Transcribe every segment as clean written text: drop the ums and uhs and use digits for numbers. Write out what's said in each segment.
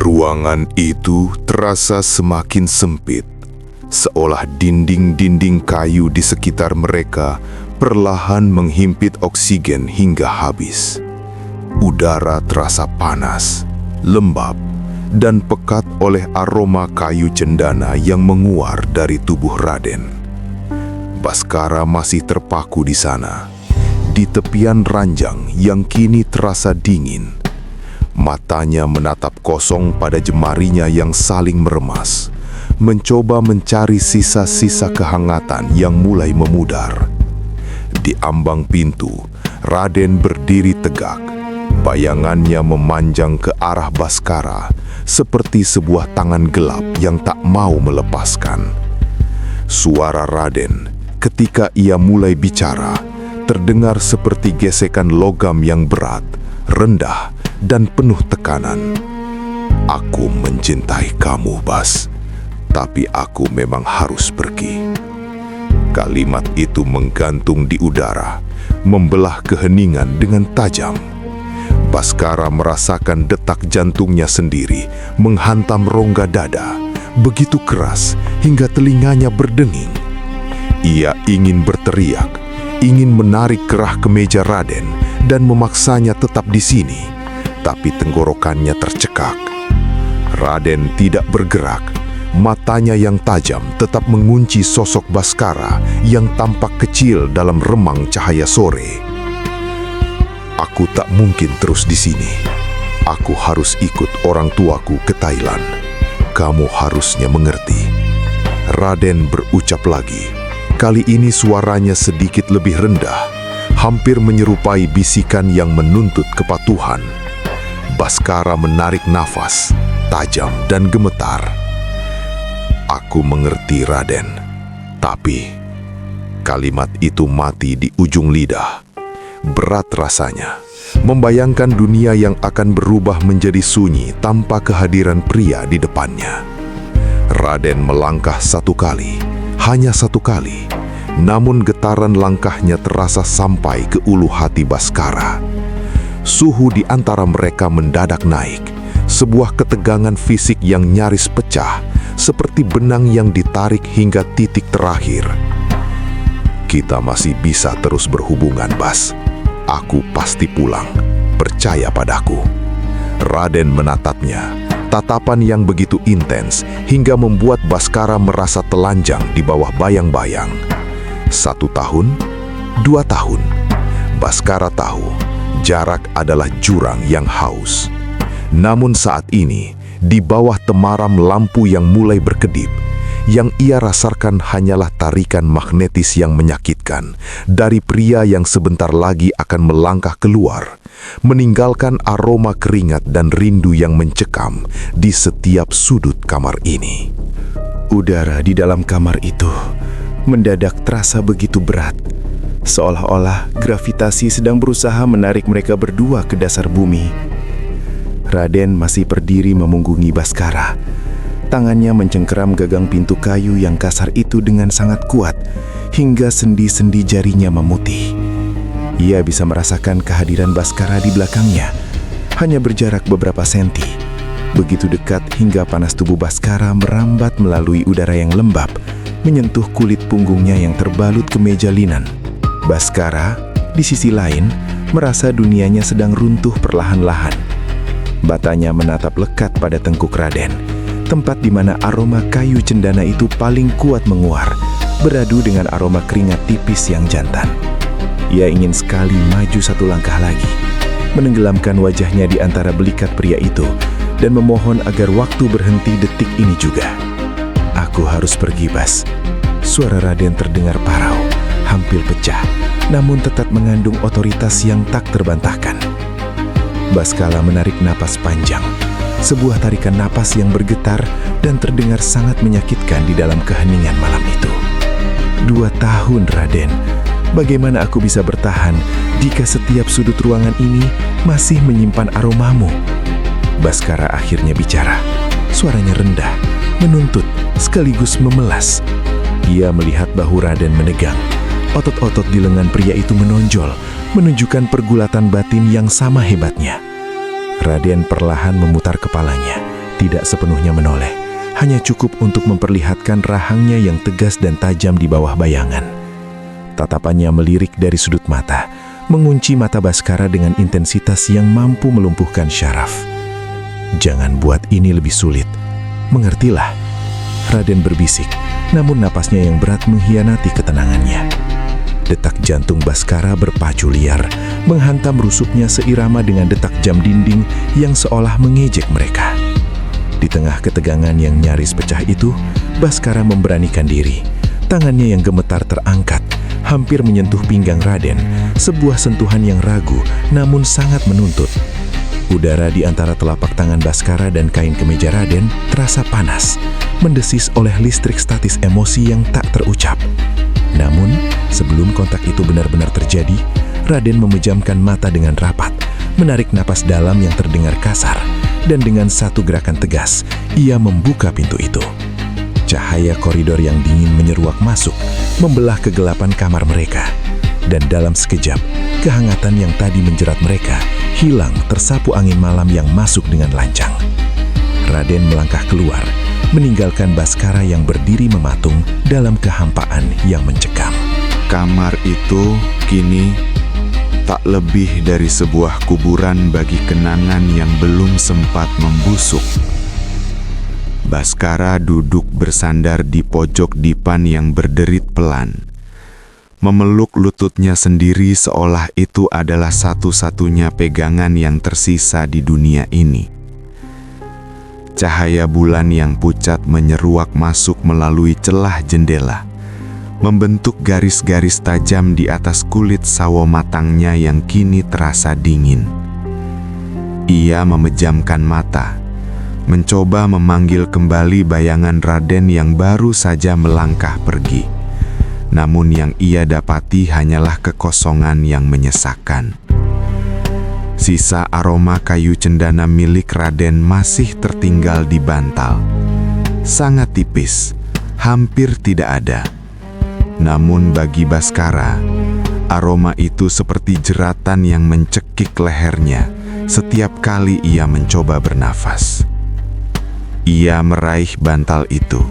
Ruangan itu terasa semakin sempit, seolah dinding-dinding kayu di sekitar mereka perlahan menghimpit oksigen hingga habis. Udara terasa panas, lembab, dan pekat oleh aroma kayu cendana yang menguar dari tubuh Raden. Baskara masih terpaku di sana, di tepian ranjang yang kini terasa dingin. Matanya menatap kosong pada jemarinya yang saling meremas, mencoba mencari sisa-sisa kehangatan yang mulai memudar. Di ambang pintu, Raden berdiri tegak. Bayangannya memanjang ke arah Baskara, seperti sebuah tangan gelap yang tak mau melepaskan. Suara Raden ketika ia mulai bicara terdengar seperti gesekan logam yang berat, rendah, dan penuh tekanan. Aku mencintai kamu, Bas, tapi aku memang harus pergi. Kalimat itu menggantung di udara, membelah keheningan dengan tajam. Baskara merasakan detak jantungnya sendiri menghantam rongga dada, begitu keras hingga telinganya berdenging. Ia ingin berteriak, ingin menarik kerah kemeja Raden dan memaksanya tetap di sini, tapi tenggorokannya tercekak. Raden tidak bergerak, matanya yang tajam tetap mengunci sosok Baskara yang tampak kecil dalam remang cahaya sore. Aku tak mungkin terus di sini. Aku harus ikut orang tuaku ke Thailand. Kamu harusnya mengerti. Raden berucap lagi. Kali ini suaranya sedikit lebih rendah, hampir menyerupai bisikan yang menuntut kepatuhan. Baskara menarik nafas, tajam dan gemetar. Aku mengerti, Raden. Tapi kalimat itu mati di ujung lidah. Berat rasanya, membayangkan dunia yang akan berubah menjadi sunyi tanpa kehadiran pria di depannya. Raden melangkah satu kali, hanya satu kali, namun getaran langkahnya terasa sampai ke ulu hati Baskara. Suhu di antara mereka mendadak naik, sebuah ketegangan fisik yang nyaris pecah, seperti benang yang ditarik hingga titik terakhir. Kita masih bisa terus berhubungan, Bas. Aku pasti pulang, percaya padaku. Raden menatapnya, tatapan yang begitu intens hingga membuat Baskara merasa telanjang di bawah bayang-bayang. 1 tahun, 2 tahun, Baskara tahu jarak adalah jurang yang haus. Namun saat ini, di bawah temaram lampu yang mulai berkedip, yang ia rasakan hanyalah tarikan magnetis yang menyakitkan dari pria yang sebentar lagi akan melangkah keluar, meninggalkan aroma keringat dan rindu yang mencekam di setiap sudut kamar ini. Udara di dalam kamar itu mendadak terasa begitu berat, seolah-olah gravitasi sedang berusaha menarik mereka berdua ke dasar bumi. Raden masih berdiri memunggungi Baskara. Tangannya mencengkeram gagang pintu kayu yang kasar itu dengan sangat kuat, hingga sendi-sendi jarinya memutih. Ia bisa merasakan kehadiran Baskara di belakangnya, hanya berjarak beberapa senti. Begitu dekat hingga panas tubuh Baskara merambat melalui udara yang lembab, menyentuh kulit punggungnya yang terbalut kemeja linan. Baskara, di sisi lain, merasa dunianya sedang runtuh perlahan-lahan. Matanya menatap lekat pada tengkuk Raden, tempat di mana aroma kayu cendana itu paling kuat menguar, beradu dengan aroma keringat tipis yang jantan. Ia ingin sekali maju satu langkah lagi, menenggelamkan wajahnya di antara belikat pria itu, dan memohon agar waktu berhenti detik ini juga. Aku harus pergi, Bas. Suara Raden terdengar parau, hampir pecah, namun tetap mengandung otoritas yang tak terbantahkan. Baskara menarik napas panjang, sebuah tarikan napas yang bergetar dan terdengar sangat menyakitkan di dalam keheningan malam itu. 2 tahun, Raden. Bagaimana aku bisa bertahan jika setiap sudut ruangan ini masih menyimpan aromamu? Baskara akhirnya bicara. Suaranya rendah, menuntut, sekaligus memelas. Ia melihat bahu Raden menegang. Otot-otot di lengan pria itu menonjol, menunjukkan pergulatan batin yang sama hebatnya. Raden perlahan memutar kepalanya, tidak sepenuhnya menoleh, hanya cukup untuk memperlihatkan rahangnya yang tegas dan tajam di bawah bayangan. Tatapannya melirik dari sudut mata, mengunci mata Baskara dengan intensitas yang mampu melumpuhkan syaraf. "Jangan buat ini lebih sulit. Mengertilah," Raden berbisik, namun napasnya yang berat mengkhianati ketenangannya. Detak jantung Baskara berpacu liar, menghantam rusuknya seirama dengan detak jam dinding yang seolah mengejek mereka. Di tengah ketegangan yang nyaris pecah itu, Baskara memberanikan diri. Tangannya yang gemetar terangkat, hampir menyentuh pinggang Raden, sebuah sentuhan yang ragu namun sangat menuntut. Udara di antara telapak tangan Baskara dan kain kemeja Raden terasa panas, mendesis oleh listrik statis emosi yang tak terucap. Namun, sebelum kontak itu benar-benar terjadi, Raden memejamkan mata dengan rapat, menarik napas dalam yang terdengar kasar, dan dengan satu gerakan tegas, ia membuka pintu itu. Cahaya koridor yang dingin menyeruak masuk, membelah kegelapan kamar mereka. Dan dalam sekejap, kehangatan yang tadi menjerat mereka hilang tersapu angin malam yang masuk dengan lancang. Raden melangkah keluar, meninggalkan Baskara yang berdiri mematung dalam kehampaan yang mencekam. Kamar itu kini tak lebih dari sebuah kuburan bagi kenangan yang belum sempat membusuk. Baskara duduk bersandar di pojok dipan yang berderit pelan, memeluk lututnya sendiri seolah itu adalah satu-satunya pegangan yang tersisa di dunia ini. Cahaya bulan yang pucat menyeruak masuk melalui celah jendela, membentuk garis-garis tajam di atas kulit sawo matangnya yang kini terasa dingin. Ia memejamkan mata, mencoba memanggil kembali bayangan Raden yang baru saja melangkah pergi. Namun yang ia dapati hanyalah kekosongan yang menyesakkan. Sisa aroma kayu cendana milik Raden masih tertinggal di bantal. Sangat tipis, hampir tidak ada. Namun bagi Baskara, aroma itu seperti jeratan yang mencekik lehernya setiap kali ia mencoba bernafas. Ia meraih bantal itu,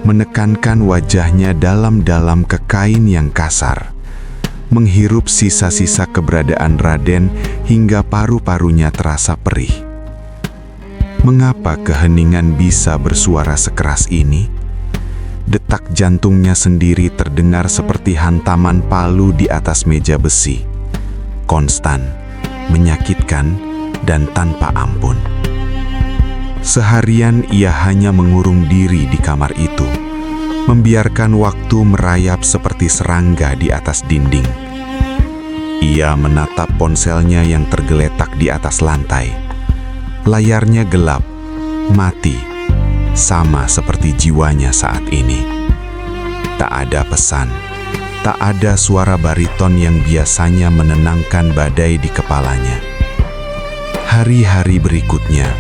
menekankan wajahnya dalam-dalam ke kain yang kasar, menghirup sisa-sisa keberadaan Raden hingga paru-parunya terasa perih. Mengapa keheningan bisa bersuara sekeras ini? Detak jantungnya sendiri terdengar seperti hantaman palu di atas meja besi. Konstan, menyakitkan, dan tanpa ampun. Seharian ia hanya mengurung diri di kamar itu, membiarkan waktu merayap seperti serangga di atas dinding. Ia menatap ponselnya yang tergeletak di atas lantai. Layarnya gelap, mati, sama seperti jiwanya saat ini. Tak ada pesan, tak ada suara bariton yang biasanya menenangkan badai di kepalanya. Hari-hari berikutnya,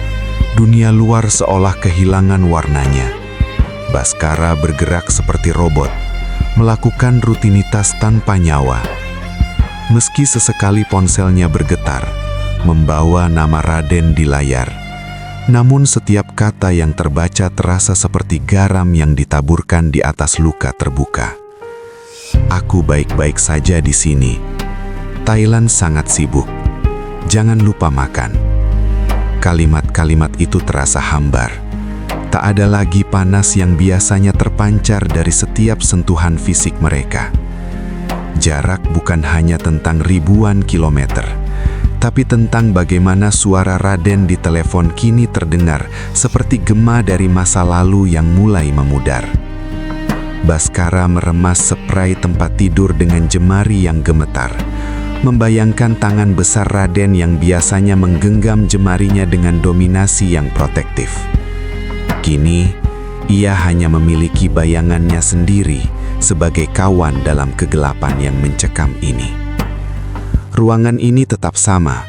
dunia luar seolah kehilangan warnanya. Baskara bergerak seperti robot, melakukan rutinitas tanpa nyawa. Meski sesekali ponselnya bergetar, membawa nama Raden di layar, namun setiap kata yang terbaca terasa seperti garam yang ditaburkan di atas luka terbuka. "Aku baik-baik saja di sini. Thailand sangat sibuk. Jangan lupa makan." Kalimat-kalimat itu terasa hambar. Tak ada lagi panas yang biasanya terpancar dari setiap sentuhan fisik mereka. Jarak bukan hanya tentang ribuan kilometer, tapi tentang bagaimana suara Raden di telepon kini terdengar seperti gema dari masa lalu yang mulai memudar. Baskara meremas spray tempat tidur dengan jemari yang gemetar, membayangkan tangan besar Raden yang biasanya menggenggam jemarinya dengan dominasi yang protektif. Kini, ia hanya memiliki bayangannya sendiri sebagai kawan dalam kegelapan yang mencekam ini. Ruangan ini tetap sama,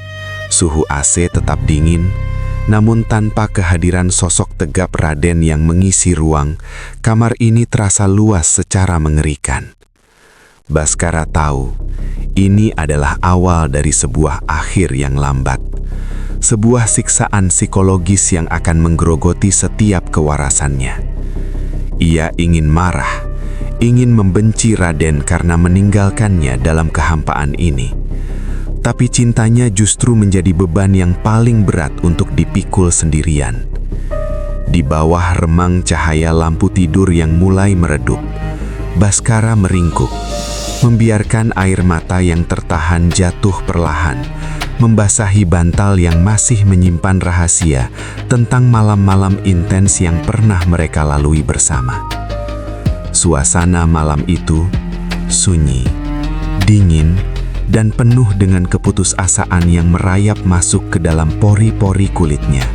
suhu AC tetap dingin, namun tanpa kehadiran sosok tegap Raden yang mengisi ruang, kamar ini terasa luas secara mengerikan. Baskara tahu, ini adalah awal dari sebuah akhir yang lambat. sebuah siksaan psikologis yang akan menggerogoti setiap kewarasannya. Ia ingin marah, ingin membenci Raden karena meninggalkannya dalam kehampaan ini. Tapi cintanya justru menjadi beban yang paling berat untuk dipikul sendirian. Di bawah remang cahaya lampu tidur yang mulai meredup, Baskara meringkuk, membiarkan air mata yang tertahan jatuh perlahan, membasahi bantal yang masih menyimpan rahasia tentang malam-malam intens yang pernah mereka lalui bersama. Suasana malam itu sunyi, dingin, dan penuh dengan keputusasaan yang merayap masuk ke dalam pori-pori kulitnya.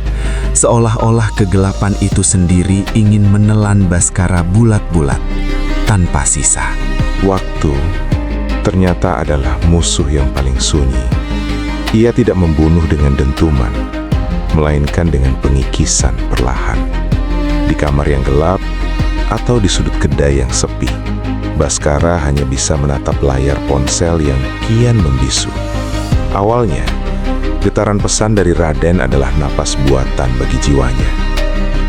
Seolah-olah kegelapan itu sendiri ingin menelan Baskara bulat-bulat, tanpa sisa. Waktu ternyata adalah musuh yang paling sunyi. Ia tidak membunuh dengan dentuman, melainkan dengan pengikisan perlahan. Di kamar yang gelap atau di sudut kedai yang sepi, Baskara hanya bisa menatap layar ponsel yang kian membisu. Awalnya, getaran pesan dari Raden adalah napas buatan bagi jiwanya.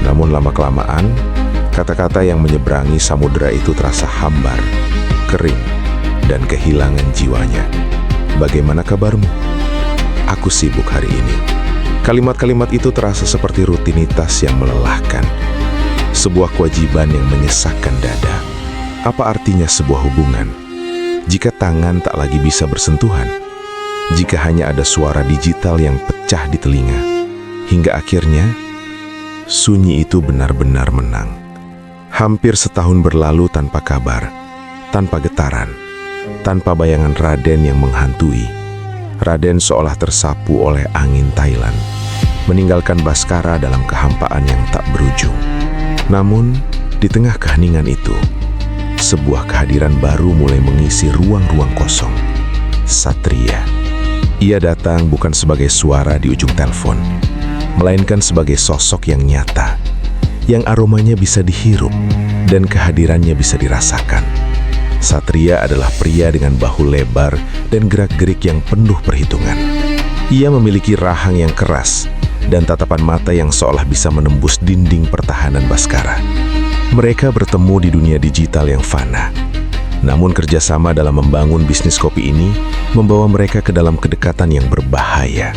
Namun lama-kelamaan, kata-kata yang menyeberangi samudera itu terasa hambar, kering, dan kehilangan jiwanya. Bagaimana kabarmu? Aku sibuk hari ini. Kalimat-kalimat itu terasa seperti rutinitas yang melelahkan. Sebuah kewajiban yang menyesakkan dada. Apa artinya sebuah hubungan jika tangan tak lagi bisa bersentuhan? Jika hanya ada suara digital yang pecah di telinga, hingga akhirnya sunyi itu benar-benar menang. Hampir setahun berlalu tanpa kabar, tanpa getaran, tanpa bayangan Raden yang menghantui. Raden seolah tersapu oleh angin Thailand, meninggalkan Baskara dalam kehampaan yang tak berujung. Namun, di tengah keheningan itu, sebuah kehadiran baru mulai mengisi ruang-ruang kosong. Satria. Ia datang bukan sebagai suara di ujung telepon, melainkan sebagai sosok yang nyata, yang aromanya bisa dihirup dan kehadirannya bisa dirasakan. Satria adalah pria dengan bahu lebar dan gerak-gerik yang penuh perhitungan. Ia memiliki rahang yang keras dan tatapan mata yang seolah bisa menembus dinding pertahanan Baskara. Mereka bertemu di dunia digital yang fana. Namun kerjasama dalam membangun bisnis kopi ini membawa mereka ke dalam kedekatan yang berbahaya.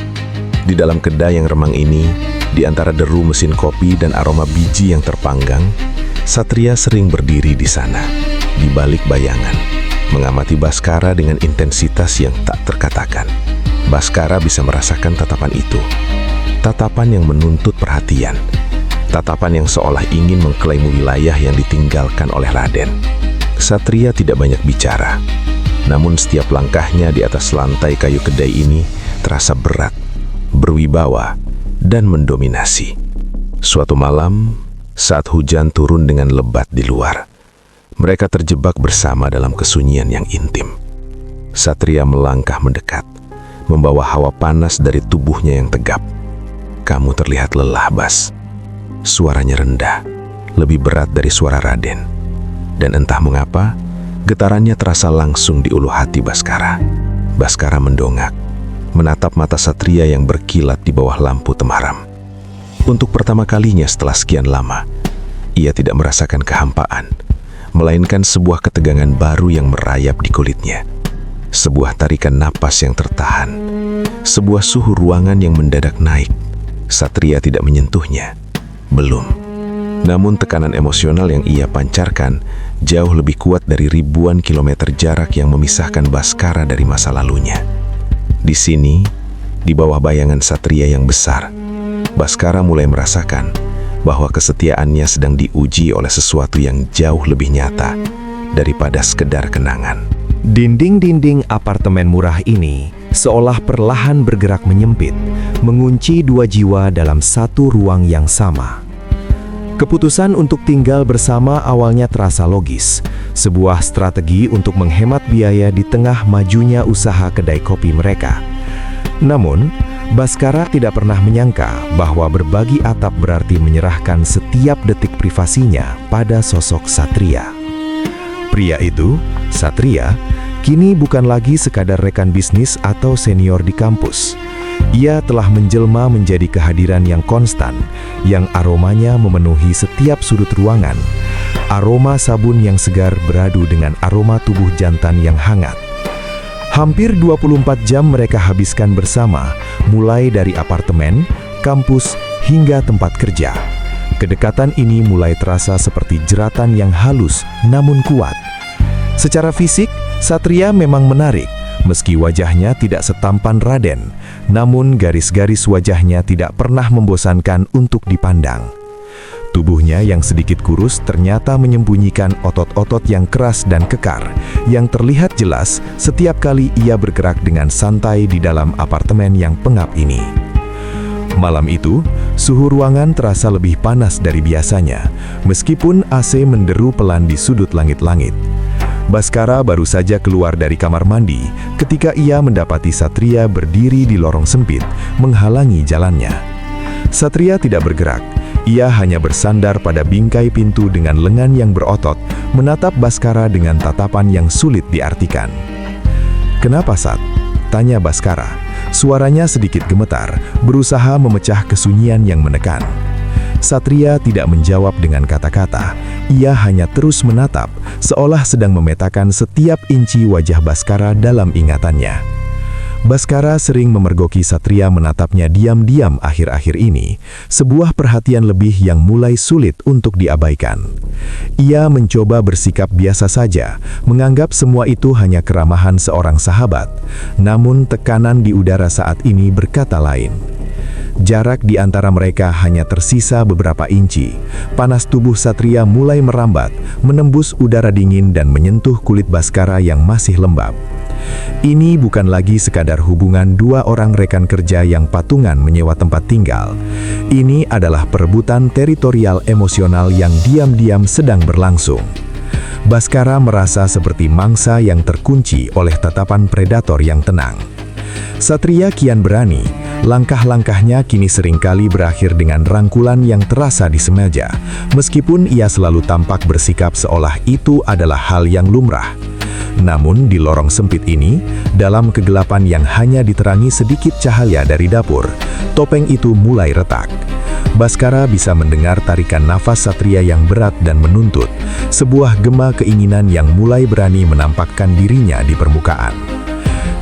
Di dalam kedai yang remang ini, di antara deru mesin kopi dan aroma biji yang terpanggang, Satria sering berdiri di sana, di balik bayangan, mengamati Baskara dengan intensitas yang tak terkatakan. Baskara bisa merasakan tatapan itu, tatapan yang menuntut perhatian, tatapan yang seolah ingin mengklaim wilayah yang ditinggalkan oleh Raden. Satria tidak banyak bicara, namun setiap langkahnya di atas lantai kayu kedai ini terasa berat, berwibawa, dan mendominasi. Suatu malam, saat hujan turun dengan lebat di luar, mereka terjebak bersama dalam kesunyian yang intim. Satria melangkah mendekat, membawa hawa panas dari tubuhnya yang tegap. "Kamu terlihat lelah, Bas." Suaranya rendah, lebih berat dari suara Raden. Dan entah mengapa, getarannya terasa langsung di ulu hati Baskara. Baskara mendongak, menatap mata Satria yang berkilat di bawah lampu temaram. Untuk pertama kalinya setelah sekian lama, ia tidak merasakan kehampaan, melainkan sebuah ketegangan baru yang merayap di kulitnya. Sebuah tarikan napas yang tertahan, sebuah suhu ruangan yang mendadak naik. Satria tidak menyentuhnya, belum. Namun tekanan emosional yang ia pancarkan jauh lebih kuat dari ribuan kilometer jarak yang memisahkan Baskara dari masa lalunya. Di sini, di bawah bayangan Satria yang besar, Baskara mulai merasakan bahwa kesetiaannya sedang diuji oleh sesuatu yang jauh lebih nyata daripada sekedar kenangan. Dinding-dinding apartemen murah ini seolah perlahan bergerak menyempit, mengunci dua jiwa dalam satu ruang yang sama. Keputusan untuk tinggal bersama awalnya terasa logis, sebuah strategi untuk menghemat biaya di tengah majunya usaha kedai kopi mereka. Namun, Baskara tidak pernah menyangka bahwa berbagi atap berarti menyerahkan setiap detik privasinya pada sosok Satria. Pria itu, Satria, kini bukan lagi sekadar rekan bisnis atau senior di kampus. Ia telah menjelma menjadi kehadiran yang konstan, yang aromanya memenuhi setiap sudut ruangan. Aroma sabun yang segar beradu dengan aroma tubuh jantan yang hangat. Hampir 24 jam mereka habiskan bersama, mulai dari apartemen, kampus, hingga tempat kerja. Kedekatan ini mulai terasa seperti jeratan yang halus namun kuat. Secara fisik, Satria memang menarik. Meski wajahnya tidak setampan Raden, namun garis-garis wajahnya tidak pernah membosankan untuk dipandang. Tubuhnya yang sedikit kurus ternyata menyembunyikan otot-otot yang keras dan kekar, yang terlihat jelas setiap kali ia bergerak dengan santai di dalam apartemen yang pengap ini. Malam itu, suhu ruangan terasa lebih panas dari biasanya, meskipun AC menderu pelan di sudut langit-langit. Baskara baru saja keluar dari kamar mandi ketika ia mendapati Satria berdiri di lorong sempit, menghalangi jalannya. Satria tidak bergerak, ia hanya bersandar pada bingkai pintu dengan lengan yang berotot, menatap Baskara dengan tatapan yang sulit diartikan. "Kenapa, Sat?" tanya Baskara. Suaranya sedikit gemetar, berusaha memecah kesunyian yang menekan. Satria tidak menjawab dengan kata-kata, ia hanya terus menatap, seolah sedang memetakan setiap inci wajah Baskara dalam ingatannya. Baskara sering memergoki Satria menatapnya diam-diam akhir-akhir ini, sebuah perhatian lebih yang mulai sulit untuk diabaikan. Ia mencoba bersikap biasa saja, menganggap semua itu hanya keramahan seorang sahabat, namun tekanan di udara saat ini berkata lain. Jarak di antara mereka hanya tersisa beberapa inci. Panas tubuh Satria mulai merambat, menembus udara dingin dan menyentuh kulit Baskara yang masih lembab. Ini bukan lagi sekadar hubungan dua orang rekan kerja yang patungan menyewa tempat tinggal. Ini adalah perebutan teritorial emosional yang diam-diam sedang berlangsung. Baskara merasa seperti mangsa yang terkunci oleh tatapan predator yang tenang. Satria kian berani. Langkah-langkahnya kini seringkali berakhir dengan rangkulan yang terasa di semeja, meskipun ia selalu tampak bersikap seolah itu adalah hal yang lumrah. Namun di lorong sempit ini, dalam kegelapan yang hanya diterangi sedikit cahaya dari dapur, topeng itu mulai retak. Baskara bisa mendengar tarikan nafas Satria yang berat dan menuntut, sebuah gema keinginan yang mulai berani menampakkan dirinya di permukaan.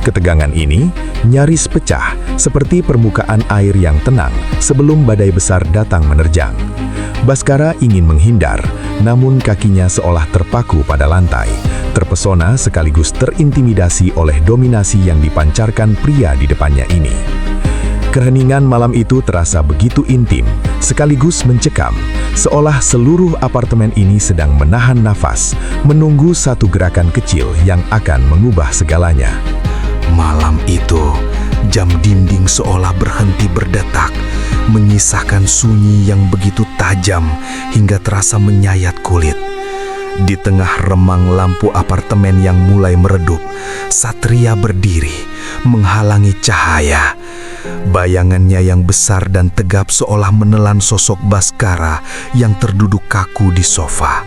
Ketegangan ini nyaris pecah, seperti permukaan air yang tenang sebelum badai besar datang menerjang. Baskara ingin menghindar, namun kakinya seolah terpaku pada lantai, terpesona sekaligus terintimidasi oleh dominasi yang dipancarkan pria di depannya ini. Keheningan malam itu terasa begitu intim, sekaligus mencekam, seolah seluruh apartemen ini sedang menahan nafas, menunggu satu gerakan kecil yang akan mengubah segalanya. Malam itu, jam dinding seolah berhenti berdetak, menyisakan sunyi yang begitu tajam hingga terasa menyayat kulit. Di tengah remang lampu apartemen yang mulai meredup, Satria berdiri, menghalangi cahaya. Bayangannya yang besar dan tegap seolah menelan sosok Baskara yang terduduk kaku di sofa.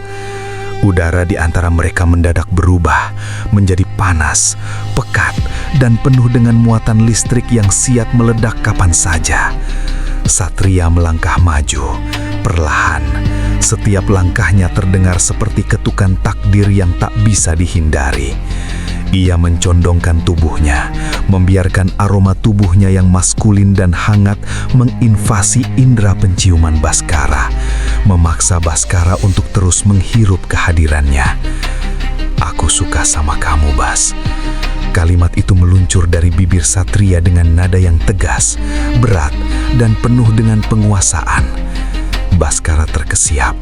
Udara di antara mereka mendadak berubah, menjadi panas, pekat, dan penuh dengan muatan listrik yang siap meledak kapan saja. Satria melangkah maju, perlahan. Setiap langkahnya terdengar seperti ketukan takdir yang tak bisa dihindari. Ia mencondongkan tubuhnya, membiarkan aroma tubuhnya yang maskulin dan hangat menginvasi indera penciuman Baskara, memaksa Baskara untuk terus menghirup kehadirannya. "Aku suka sama kamu, Bas." Kalimat itu meluncur dari bibir Satria dengan nada yang tegas, berat, dan penuh dengan penguasaan. Baskara terkesiap.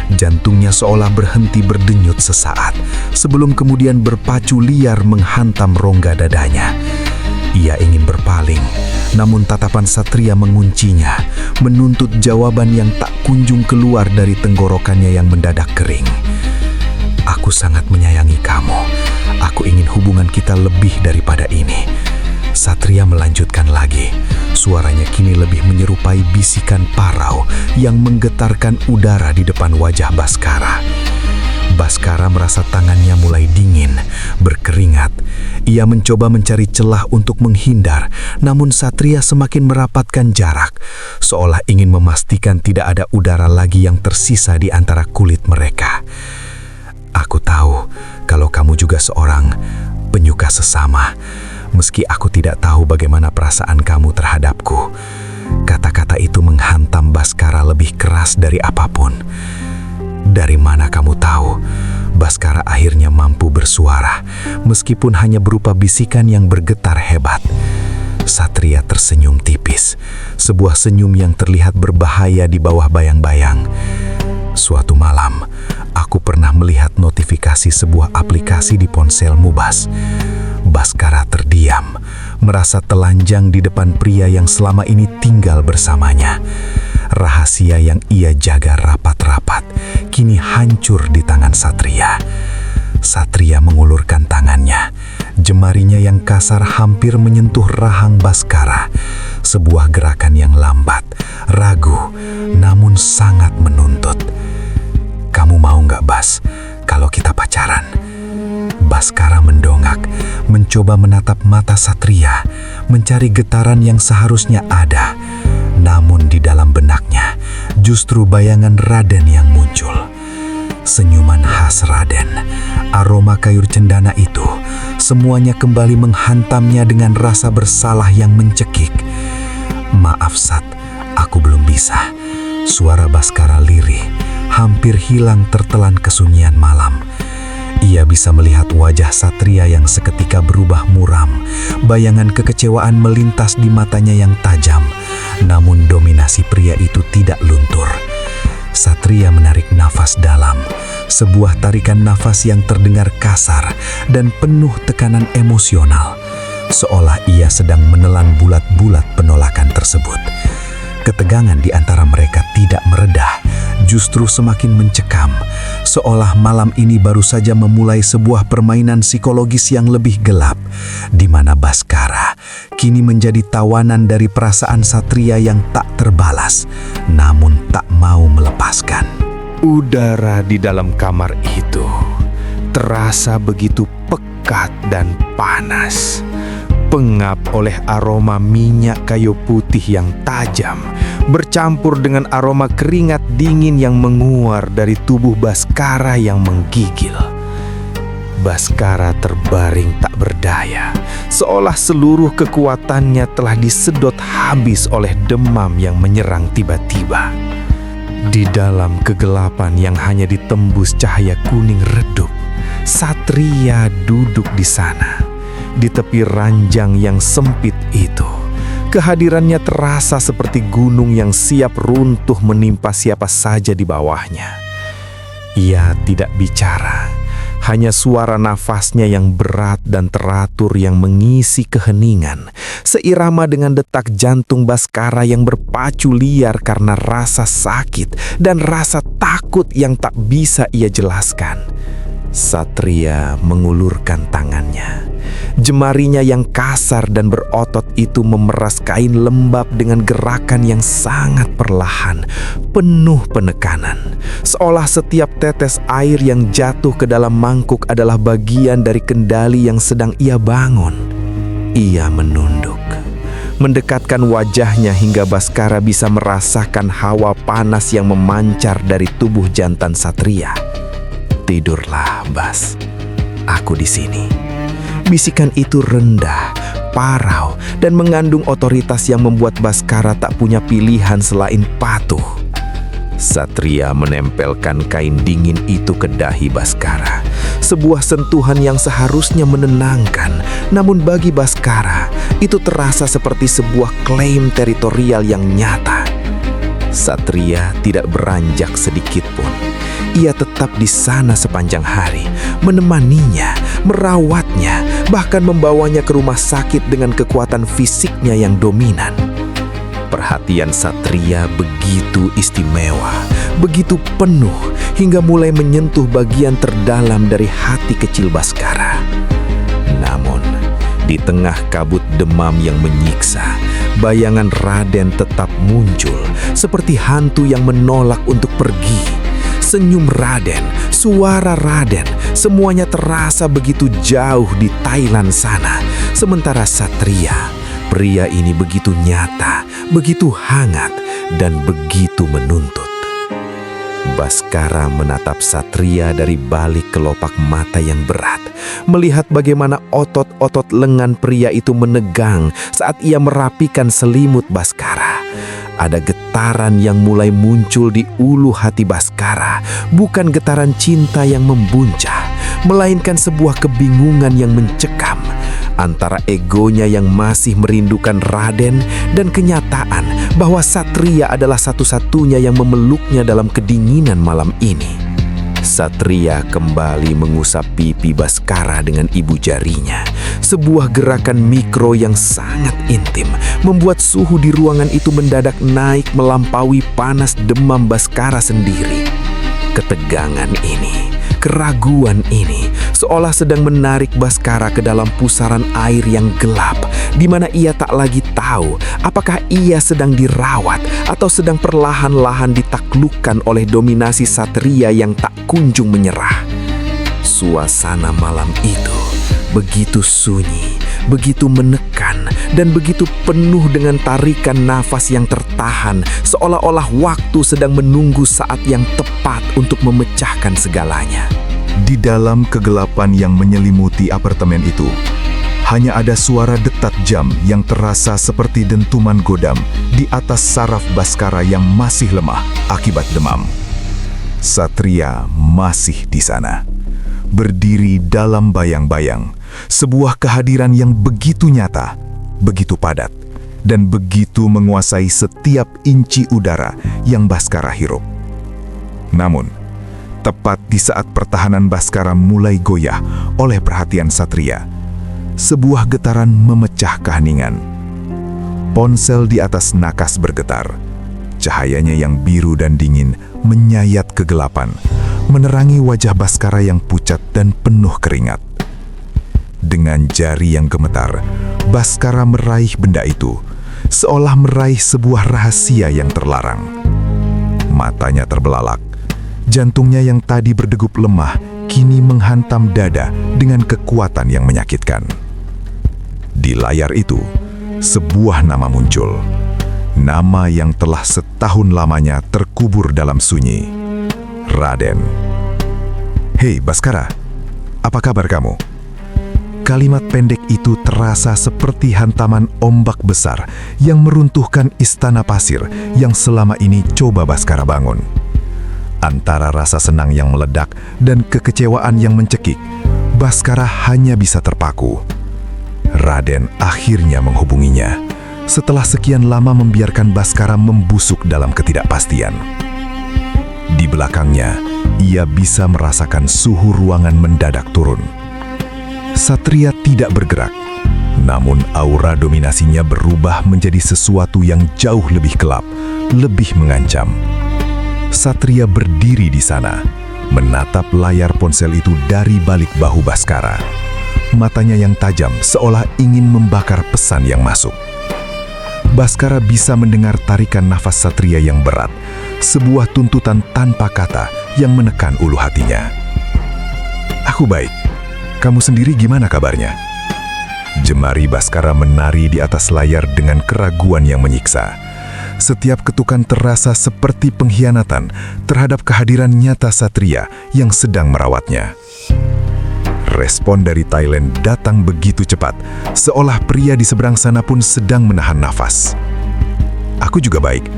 Jantungnya seolah berhenti berdenyut sesaat, sebelum kemudian berpacu liar menghantam rongga dadanya. Ia ingin berpaling, namun tatapan Satria menguncinya, menuntut jawaban yang tak kunjung keluar dari tenggorokannya yang mendadak kering. "Aku sangat menyayangi kamu. Aku ingin hubungan kita lebih daripada ini." Satria melanjutkan lagi. Suaranya kini lebih menyerupai bisikan parau yang menggetarkan udara di depan wajah Baskara. Baskara merasa tangannya mulai dingin, berkeringat. Ia mencoba mencari celah untuk menghindar, namun Satria semakin merapatkan jarak, seolah ingin memastikan tidak ada udara lagi yang tersisa di antara kulit mereka. Aku tahu kalau kamu juga seorang penyuka sesama, meski aku tidak tahu bagaimana perasaan kamu terhadapku. Kata-kata itu menghantam Baskara lebih keras dari apapun. Dari mana kamu tahu? Baskara akhirnya mampu bersuara, meskipun hanya berupa bisikan yang bergetar hebat. Satria tersenyum tipis, sebuah senyum yang terlihat berbahaya di bawah bayang-bayang. Suatu malam, aku pernah melihat notifikasi sebuah aplikasi di ponselmu, Bas. Baskara terdiam, merasa telanjang di depan pria yang selama ini tinggal bersamanya. Rahasia yang ia jaga rapat-rapat kini hancur di tangan Satria. Satria mengulurkan tangannya. Jemarinya yang kasar hampir menyentuh rahang Baskara. Sebuah gerakan yang lambat, ragu, namun sangat menuntut. Kamu mau nggak, Bas, kalau kita pacaran? Baskara mendongak, mencoba menatap mata Satria, mencari getaran yang seharusnya ada. Namun di dalam benaknya, justru bayangan Raden yang muncul. Senyuman khas Raden, aroma kayur cendana itu, semuanya kembali menghantamnya dengan rasa bersalah yang mencekik. Maaf, Sat, aku belum bisa. Suara Baskara lirih, hampir hilang tertelan kesunyian malam. Ia bisa melihat wajah Satria yang seketika berubah muram. Bayangan kekecewaan melintas di matanya yang tajam. Namun dominasi pria itu tidak luntur. Satria menarik nafas dalam. Sebuah tarikan nafas yang terdengar kasar dan penuh tekanan emosional. Seolah ia sedang menelan bulat-bulat penolakan tersebut. Ketegangan di antara mereka tidak meredah, justru semakin mencekam, seolah malam ini baru saja memulai sebuah permainan psikologis yang lebih gelap, di mana Baskara kini menjadi tawanan dari perasaan Satria yang tak terbalas, namun tak mau melepaskan. Udara di dalam kamar itu terasa begitu pekat dan panas, pengap oleh aroma minyak kayu putih yang tajam, bercampur dengan aroma keringat dingin yang menguar dari tubuh Baskara yang menggigil. Baskara terbaring tak berdaya, seolah seluruh kekuatannya telah disedot habis oleh demam yang menyerang tiba-tiba. Di dalam kegelapan yang hanya ditembus cahaya kuning redup, Satria duduk di sana, di tepi ranjang yang sempit itu. Kehadirannya terasa seperti gunung yang siap runtuh menimpa siapa saja di bawahnya. Ia tidak bicara, hanya suara nafasnya yang berat dan teratur yang mengisi keheningan, seirama dengan detak jantung Baskara yang berpacu liar karena rasa sakit dan rasa takut yang tak bisa ia jelaskan. Satria mengulurkan tangannya. Jemarinya yang kasar dan berotot itu memeras kain lembab dengan gerakan yang sangat perlahan, penuh penekanan. Seolah setiap tetes air yang jatuh ke dalam mangkuk adalah bagian dari kendali yang sedang ia bangun. Ia menunduk, mendekatkan wajahnya hingga Baskara bisa merasakan hawa panas yang memancar dari tubuh jantan Satria. Tidurlah, Bas. Aku di sini. Bisikan itu rendah, parau, dan mengandung otoritas yang membuat Baskara tak punya pilihan selain patuh. Satria menempelkan kain dingin itu ke dahi Baskara. Sebuah sentuhan yang seharusnya menenangkan, namun bagi Baskara, itu terasa seperti sebuah klaim teritorial yang nyata. Satria tidak beranjak sedikit pun. Ia tetap di sana sepanjang hari, menemaninya, merawatnya, bahkan membawanya ke rumah sakit dengan kekuatan fisiknya yang dominan. Perhatian Satria begitu istimewa, begitu penuh, hingga mulai menyentuh bagian terdalam dari hati kecil Baskara. Namun, di tengah kabut demam yang menyiksa, bayangan Raden tetap muncul, seperti hantu yang menolak untuk pergi. senyum Raden, suara Raden, semuanya terasa begitu jauh di Thailand sana. Sementara Satria, pria ini begitu nyata, begitu hangat, dan begitu menuntut. Baskara menatap Satria dari balik kelopak mata yang berat, melihat bagaimana otot-otot lengan pria itu menegang saat ia merapikan selimut Baskara. Ada getaran yang mulai muncul di ulu hati Baskara, bukan getaran cinta yang membuncah, melainkan sebuah kebingungan yang mencekam antara egonya yang masih merindukan Raden dan kenyataan bahwa Satria adalah satu-satunya yang memeluknya dalam kedinginan malam ini. Satria kembali mengusap pipi Baskara dengan ibu jarinya. Sebuah gerakan mikro yang sangat intim membuat suhu di ruangan itu mendadak naik melampaui panas demam Baskara sendiri. Ketegangan ini, keraguan ini seolah sedang menarik Baskara ke dalam pusaran air yang gelap, di mana ia tak lagi tahu apakah ia sedang dirawat atau sedang perlahan-lahan ditaklukkan oleh dominasi Satria yang tak kunjung menyerah. Suasana malam itu begitu sunyi, begitu menekan, dan begitu penuh dengan tarikan nafas yang tertahan, seolah-olah waktu sedang menunggu saat yang tepat untuk memecahkan segalanya. Di dalam kegelapan yang menyelimuti apartemen itu, hanya ada suara detak jam yang terasa seperti dentuman godam di atas saraf Baskara yang masih lemah akibat demam. Satria masih di sana, berdiri dalam bayang-bayang, sebuah kehadiran yang begitu nyata, begitu padat, dan begitu menguasai setiap inci udara yang Baskara hirup. Namun, tepat di saat pertahanan Baskara mulai goyah oleh perhatian Satria, sebuah getaran memecah keheningan. Ponsel di atas nakas bergetar. Cahayanya yang biru dan dingin menyayat kegelapan, menerangi wajah Baskara yang pucat dan penuh keringat. Dengan jari yang gemetar, Baskara meraih benda itu, seolah meraih sebuah rahasia yang terlarang. Matanya terbelalak. Jantungnya yang tadi berdegup lemah kini menghantam dada dengan kekuatan yang menyakitkan. Di layar itu, sebuah nama muncul. Nama yang telah setahun lamanya terkubur dalam sunyi. Raden. "Hei Baskara, apa kabar kamu?" Kalimat pendek itu terasa seperti hantaman ombak besar yang meruntuhkan istana pasir yang selama ini coba Baskara bangun. Antara rasa senang yang meledak dan kekecewaan yang mencekik, Baskara hanya bisa terpaku. Raden akhirnya menghubunginya setelah sekian lama membiarkan Baskara membusuk dalam ketidakpastian. Di belakangnya, ia bisa merasakan suhu ruangan mendadak turun. Satria tidak bergerak, namun aura dominasinya berubah menjadi sesuatu yang jauh lebih gelap, lebih mengancam. Satria berdiri di sana, menatap layar ponsel itu dari balik bahu Baskara. Matanya yang tajam seolah ingin membakar pesan yang masuk. Baskara bisa mendengar tarikan nafas Satria yang berat, sebuah tuntutan tanpa kata yang menekan ulu hatinya. "Aku baik. Kamu sendiri gimana kabarnya?" Jemari Baskara menari di atas layar dengan keraguan yang menyiksa. Setiap ketukan terasa seperti pengkhianatan terhadap kehadiran nyata Satria yang sedang merawatnya. Respon dari Thailand datang begitu cepat, seolah pria di seberang sana pun sedang menahan nafas. "Aku juga baik.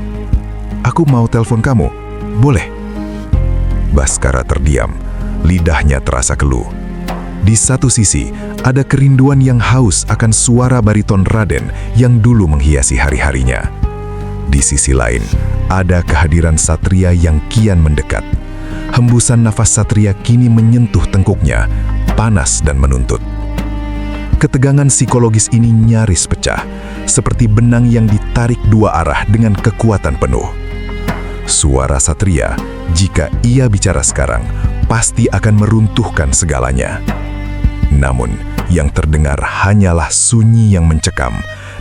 Aku mau telepon kamu. Boleh?" Baskara terdiam, lidahnya terasa keluh. Di satu sisi, ada kerinduan yang haus akan suara bariton Raden yang dulu menghiasi hari-harinya. Di sisi lain, ada kehadiran Satria yang kian mendekat. Hembusan nafas Satria kini menyentuh tengkuknya, panas dan menuntut. Ketegangan psikologis ini nyaris pecah, seperti benang yang ditarik dua arah dengan kekuatan penuh. Suara Satria, jika ia bicara sekarang, pasti akan meruntuhkan segalanya. Namun, yang terdengar hanyalah sunyi yang mencekam,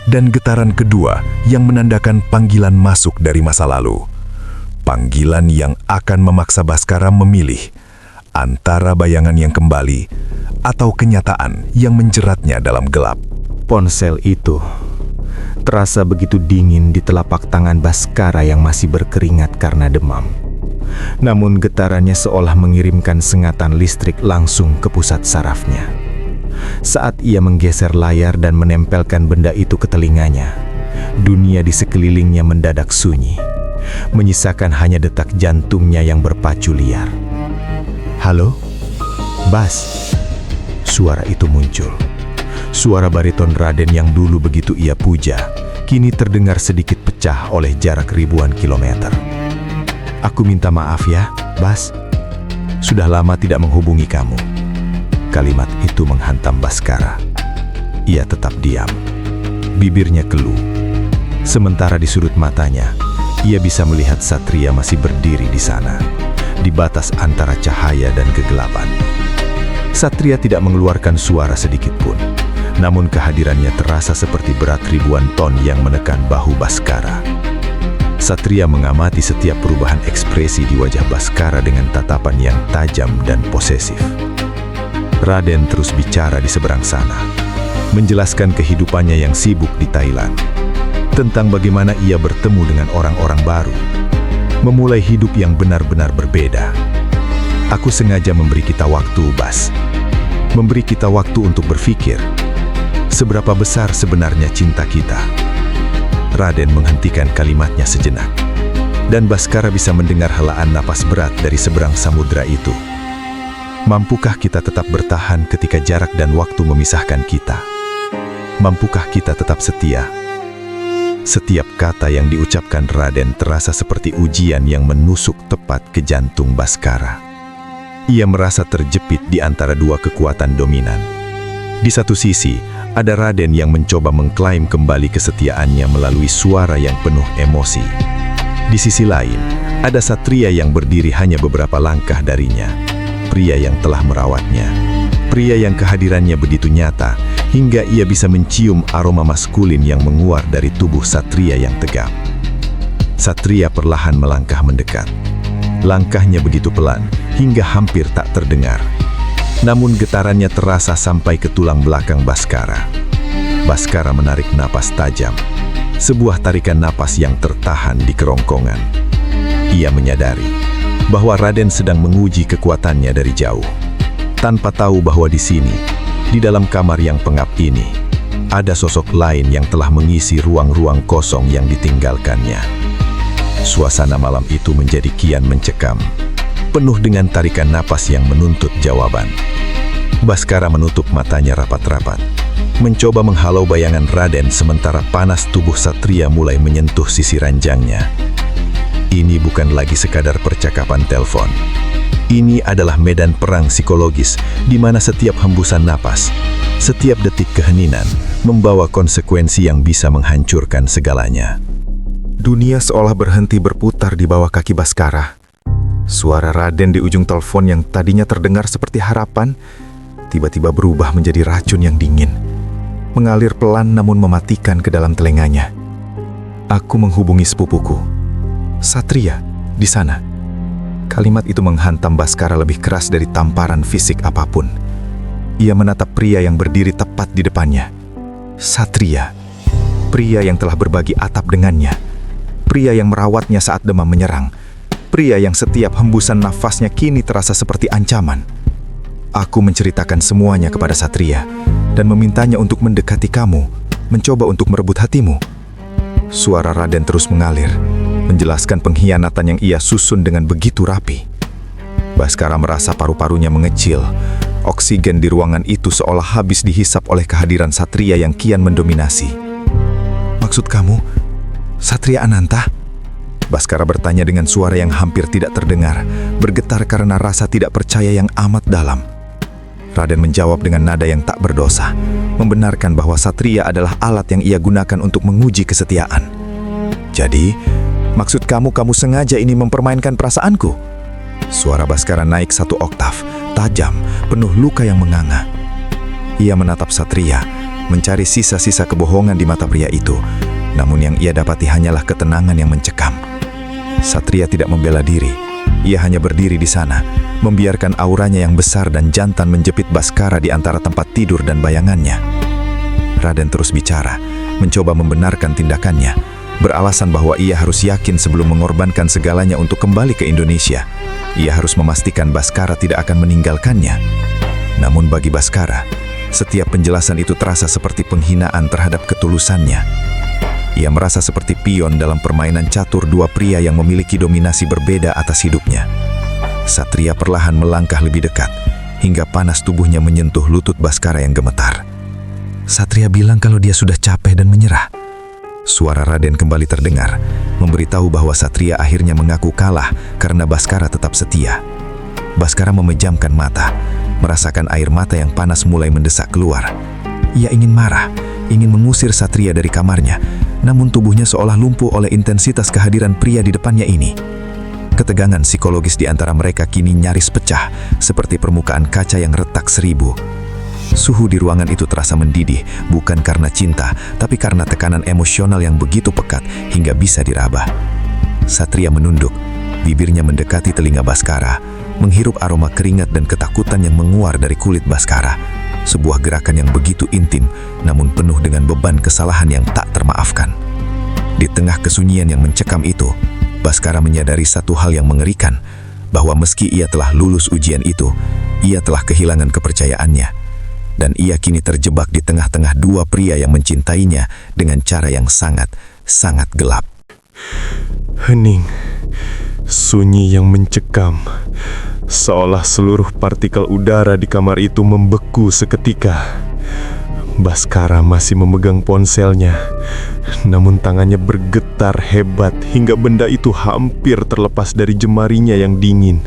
dan getaran kedua yang menandakan panggilan masuk dari masa lalu. Panggilan yang akan memaksa Baskara memilih antara bayangan yang kembali atau kenyataan yang menjeratnya dalam gelap. Ponsel itu terasa begitu dingin di telapak tangan Baskara yang masih berkeringat karena demam. Namun getarannya seolah mengirimkan sengatan listrik langsung ke pusat sarafnya. Saat ia menggeser layar dan menempelkan benda itu ke telinganya, dunia di sekelilingnya mendadak sunyi, menyisakan hanya detak jantungnya yang berpacu liar. "Halo? Bas?" Suara itu muncul. Suara bariton Raden yang dulu begitu ia puja, kini terdengar sedikit pecah oleh jarak ribuan kilometer. "Aku minta maaf ya, Bas. Sudah lama tidak menghubungi kamu." Kalimat itu menghantam Baskara. Ia tetap diam. Bibirnya keluh. Sementara di sudut matanya, ia bisa melihat Satria masih berdiri di sana, di batas antara cahaya dan kegelapan. Satria tidak mengeluarkan suara sedikit pun. Namun kehadirannya terasa seperti berat ribuan ton yang menekan bahu Baskara. Satria mengamati setiap perubahan ekspresi di wajah Baskara dengan tatapan yang tajam dan posesif. Raden terus bicara di seberang sana, menjelaskan kehidupannya yang sibuk di Thailand, tentang bagaimana ia bertemu dengan orang-orang baru, memulai hidup yang benar-benar berbeda. "Aku sengaja memberi kita waktu, Bas. Memberi kita waktu untuk berpikir. Seberapa besar sebenarnya cinta kita?" Raden menghentikan kalimatnya sejenak, dan Baskara bisa mendengar helaan napas berat dari seberang samudera itu. Mampukah kita tetap bertahan ketika jarak dan waktu memisahkan kita? Mampukah kita tetap setia? Setiap kata yang diucapkan Raden terasa seperti ujian yang menusuk tepat ke jantung Baskara. Ia merasa terjepit di antara dua kekuatan dominan. Di satu sisi, ada Raden yang mencoba mengklaim kembali kesetiaannya melalui suara yang penuh emosi. Di sisi lain, ada Satria yang berdiri hanya beberapa langkah darinya. Pria yang telah merawatnya. Pria yang kehadirannya begitu nyata, hingga ia bisa mencium aroma maskulin yang menguar dari tubuh Satria yang tegap. Satria perlahan melangkah mendekat. Langkahnya begitu pelan, hingga hampir tak terdengar. Namun getarannya terasa sampai ke tulang belakang Baskara. Baskara menarik napas tajam. Sebuah tarikan napas yang tertahan di kerongkongan. Ia menyadari bahwa Raden sedang menguji kekuatannya dari jauh. Tanpa tahu bahwa di sini, di dalam kamar yang pengap ini, ada sosok lain yang telah mengisi ruang-ruang kosong yang ditinggalkannya. Suasana malam itu menjadi kian mencekam, penuh dengan tarikan napas yang menuntut jawaban. Baskara menutup matanya rapat-rapat, mencoba menghalau bayangan Raden sementara panas tubuh Satria mulai menyentuh sisi ranjangnya. Ini bukan lagi sekadar percakapan telepon. Ini adalah medan perang psikologis di mana setiap hembusan napas, setiap detik keheningan membawa konsekuensi yang bisa menghancurkan segalanya. Dunia seolah berhenti berputar di bawah kaki Baskara. Suara Raden di ujung telepon yang tadinya terdengar seperti harapan, tiba-tiba berubah menjadi racun yang dingin, mengalir pelan namun mematikan ke dalam telinganya. "Aku menghubungi sepupuku. Satria, di sana." Kalimat itu menghantam Baskara lebih keras dari tamparan fisik apapun. Ia menatap pria yang berdiri tepat di depannya. Satria, pria yang telah berbagi atap dengannya, pria yang merawatnya saat demam menyerang, pria yang setiap hembusan nafasnya kini terasa seperti ancaman. "Aku menceritakan semuanya kepada Satria dan memintanya untuk mendekati kamu, mencoba untuk merebut hatimu." Suara Raden terus mengalir, menjelaskan pengkhianatan yang ia susun dengan begitu rapi. Baskara merasa paru-parunya mengecil. Oksigen di ruangan itu seolah habis dihisap oleh kehadiran Satria yang kian mendominasi. "Maksud kamu, Satria Ananta?" Baskara bertanya dengan suara yang hampir tidak terdengar, bergetar karena rasa tidak percaya yang amat dalam. Raden menjawab dengan nada yang tak berdosa, membenarkan bahwa Satria adalah alat yang ia gunakan untuk menguji kesetiaan. "Jadi, maksud kamu sengaja ini mempermainkan perasaanku?" Suara Baskara naik satu oktav, tajam, penuh luka yang menganga. Ia menatap Satria, mencari sisa-sisa kebohongan di mata pria itu, namun yang ia dapati hanyalah ketenangan yang mencekam. Satria tidak membela diri. Ia hanya berdiri di sana, membiarkan auranya yang besar dan jantan menjepit Baskara di antara tempat tidur dan bayangannya. Raden terus bicara, mencoba membenarkan tindakannya, beralasan bahwa ia harus yakin sebelum mengorbankan segalanya untuk kembali ke Indonesia. Ia harus memastikan Baskara tidak akan meninggalkannya. Namun bagi Baskara, setiap penjelasan itu terasa seperti penghinaan terhadap ketulusannya. Ia merasa seperti pion dalam permainan catur dua pria yang memiliki dominasi berbeda atas hidupnya. Satria perlahan melangkah lebih dekat, hingga panas tubuhnya menyentuh lutut Baskara yang gemetar. Satria bilang kalau dia sudah capek dan menyerah. Suara Raden kembali terdengar, memberitahu bahwa Satria akhirnya mengaku kalah karena Baskara tetap setia. Baskara memejamkan mata, merasakan air mata yang panas mulai mendesak keluar. Ia ingin marah, ingin mengusir Satria dari kamarnya, namun tubuhnya seolah lumpuh oleh intensitas kehadiran pria di depannya ini. Ketegangan psikologis di antara mereka kini nyaris pecah, seperti permukaan kaca yang retak 1000. Suhu di ruangan itu terasa mendidih, bukan karena cinta, tapi karena tekanan emosional yang begitu pekat hingga bisa diraba. Satria menunduk, bibirnya mendekati telinga Baskara, menghirup aroma keringat dan ketakutan yang menguar dari kulit Baskara. Sebuah gerakan yang begitu intim, namun penuh dengan beban kesalahan yang tak termaafkan. Di tengah kesunyian yang mencekam itu, Baskara menyadari satu hal yang mengerikan, bahwa meski ia telah lulus ujian itu, ia telah kehilangan kepercayaannya. Dan ia kini terjebak di tengah-tengah dua pria yang mencintainya dengan cara yang sangat gelap. Hening, sunyi yang mencekam, seolah seluruh partikel udara di kamar itu membeku seketika. Baskara masih memegang ponselnya, namun tangannya bergetar hebat hingga benda itu hampir terlepas dari jemarinya yang dingin.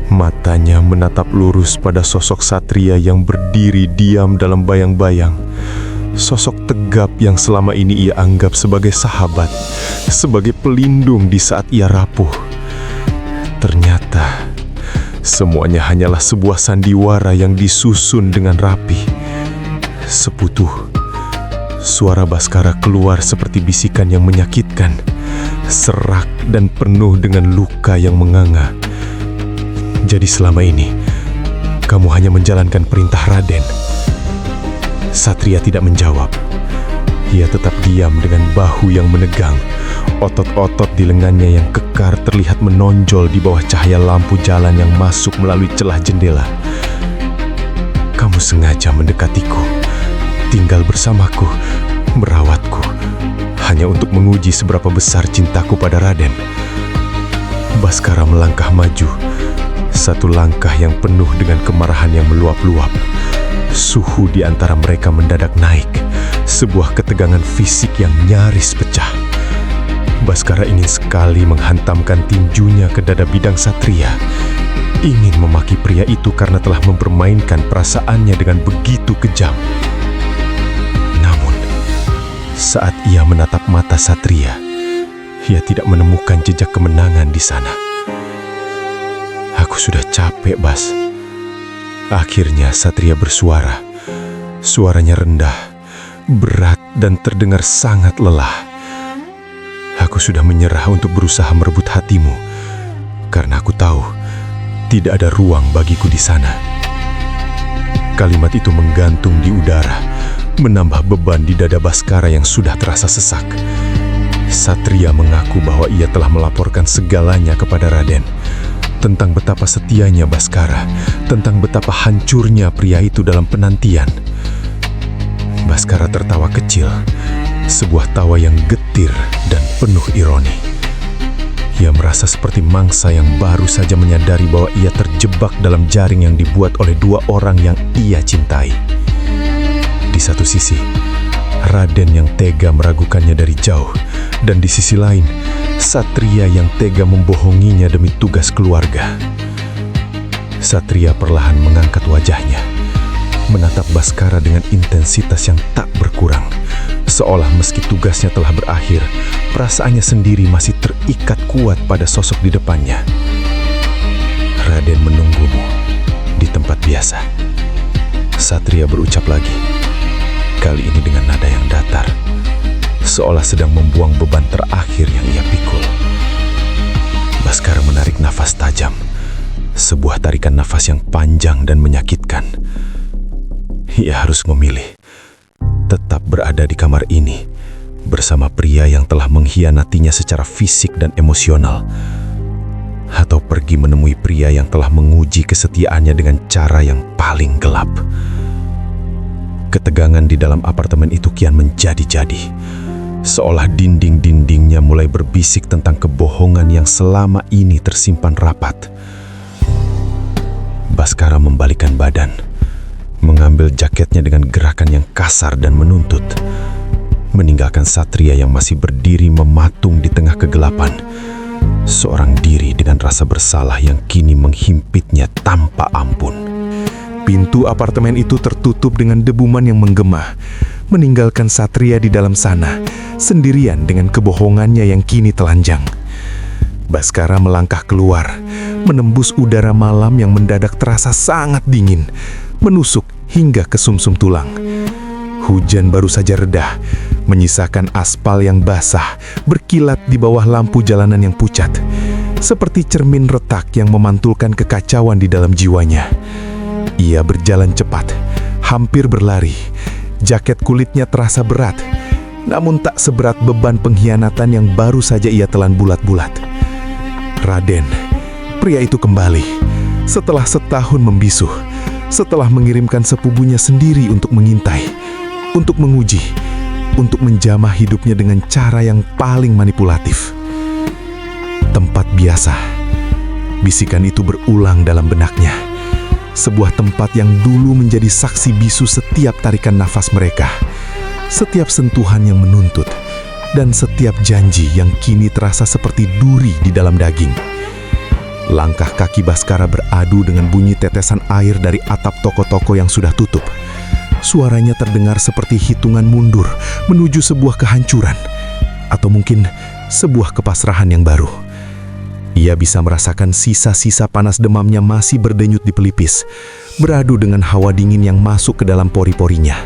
Matanya menatap lurus pada sosok Satria yang berdiri diam dalam bayang-bayang. Sosok tegap yang selama ini ia anggap sebagai sahabat, sebagai pelindung di saat ia rapuh. Ternyata semuanya hanyalah sebuah sandiwara yang disusun dengan rapi. Seputuh, suara Baskara keluar seperti bisikan yang menyakitkan, serak dan penuh dengan luka yang menganga. Jadi selama ini, kamu hanya menjalankan perintah Raden. Satria tidak menjawab. Ia tetap diam dengan bahu yang menegang. Otot-otot di lengannya yang kekar terlihat menonjol di bawah cahaya lampu jalan yang masuk melalui celah jendela. Kamu sengaja mendekatiku, tinggal bersamaku, merawatku, hanya untuk menguji seberapa besar cintaku pada Raden. Baskara melangkah maju, satu langkah yang penuh dengan kemarahan yang meluap-luap. Suhu di antara mereka mendadak naik, sebuah ketegangan fisik yang nyaris pecah. Baskara ingin sekali menghantamkan tinjunya ke dada bidang Satria, ingin memaki pria itu karena telah mempermainkan perasaannya dengan begitu kejam. Namun, saat ia menatap mata Satria, ia tidak menemukan jejak kemenangan di sana. Aku sudah capek, Bas. Akhirnya Satria bersuara. Suaranya rendah, berat dan terdengar sangat lelah. Aku sudah menyerah untuk berusaha merebut hatimu, karena aku tahu tidak ada ruang bagiku di sana. Kalimat itu menggantung di udara, menambah beban di dada Baskara yang sudah terasa sesak. Satria mengaku bahwa ia telah melaporkan segalanya kepada Raden, tentang betapa setianya Baskara, tentang betapa hancurnya pria itu dalam penantian. Baskara tertawa kecil, sebuah tawa yang getir dan penuh ironi. Ia merasa seperti mangsa yang baru saja menyadari bahwa ia terjebak dalam jaring yang dibuat oleh dua orang yang ia cintai. Di satu sisi, Raden yang tega meragukannya dari jauh, dan di sisi lain, Satria yang tega membohonginya demi tugas keluarga. Satria perlahan mengangkat wajahnya, menatap Baskara dengan intensitas yang tak berkurang, seolah meski tugasnya telah berakhir, perasaannya sendiri masih terikat kuat pada sosok di depannya. Raden menunggumu di tempat biasa. Satria berucap lagi, kali ini dengan nada yang datar, seolah sedang membuang beban terakhir yang ia pikul. Baskara menarik nafas tajam. Sebuah tarikan nafas yang panjang dan menyakitkan. Ia harus memilih. Tetap berada di kamar ini bersama pria yang telah mengkhianatinya secara fisik dan emosional, atau pergi menemui pria yang telah menguji kesetiaannya dengan cara yang paling gelap. Ketegangan di dalam apartemen itu kian menjadi-jadi, seolah dinding-dindingnya mulai berbisik tentang kebohongan yang selama ini tersimpan rapat. Baskara membalikkan badan, mengambil jaketnya dengan gerakan yang kasar dan menuntut, meninggalkan Satria yang masih berdiri mematung di tengah kegelapan. Seorang diri dengan rasa bersalah yang kini menghimpitnya tanpa ampun. Pintu apartemen itu tertutup dengan debuman yang menggema, meninggalkan Satria di dalam sana, sendirian dengan kebohongannya yang kini telanjang. Baskara melangkah keluar, menembus udara malam yang mendadak terasa sangat dingin, menusuk hingga ke sumsum tulang. Hujan baru saja reda, menyisakan aspal yang basah, berkilat di bawah lampu jalanan yang pucat, seperti cermin retak yang memantulkan kekacauan di dalam jiwanya. Ia berjalan cepat, hampir berlari. Jaket kulitnya terasa berat, namun tak seberat beban pengkhianatan yang baru saja ia telan bulat-bulat. Raden, pria itu kembali, setelah setahun membisu, setelah mengirimkan sepupunya sendiri untuk mengintai, untuk menguji, untuk menjamah hidupnya dengan cara yang paling manipulatif. Tempat biasa, bisikan itu berulang dalam benaknya. Sebuah tempat yang dulu menjadi saksi bisu setiap tarikan nafas mereka, setiap sentuhan yang menuntut, dan setiap janji yang kini terasa seperti duri di dalam daging. Langkah kaki Baskara beradu dengan bunyi tetesan air dari atap toko-toko yang sudah tutup. Suaranya terdengar seperti hitungan mundur menuju sebuah kehancuran, atau mungkin sebuah kepasrahan yang baru. Ia bisa merasakan sisa-sisa panas demamnya masih berdenyut di pelipis, beradu dengan hawa dingin yang masuk ke dalam pori-porinya.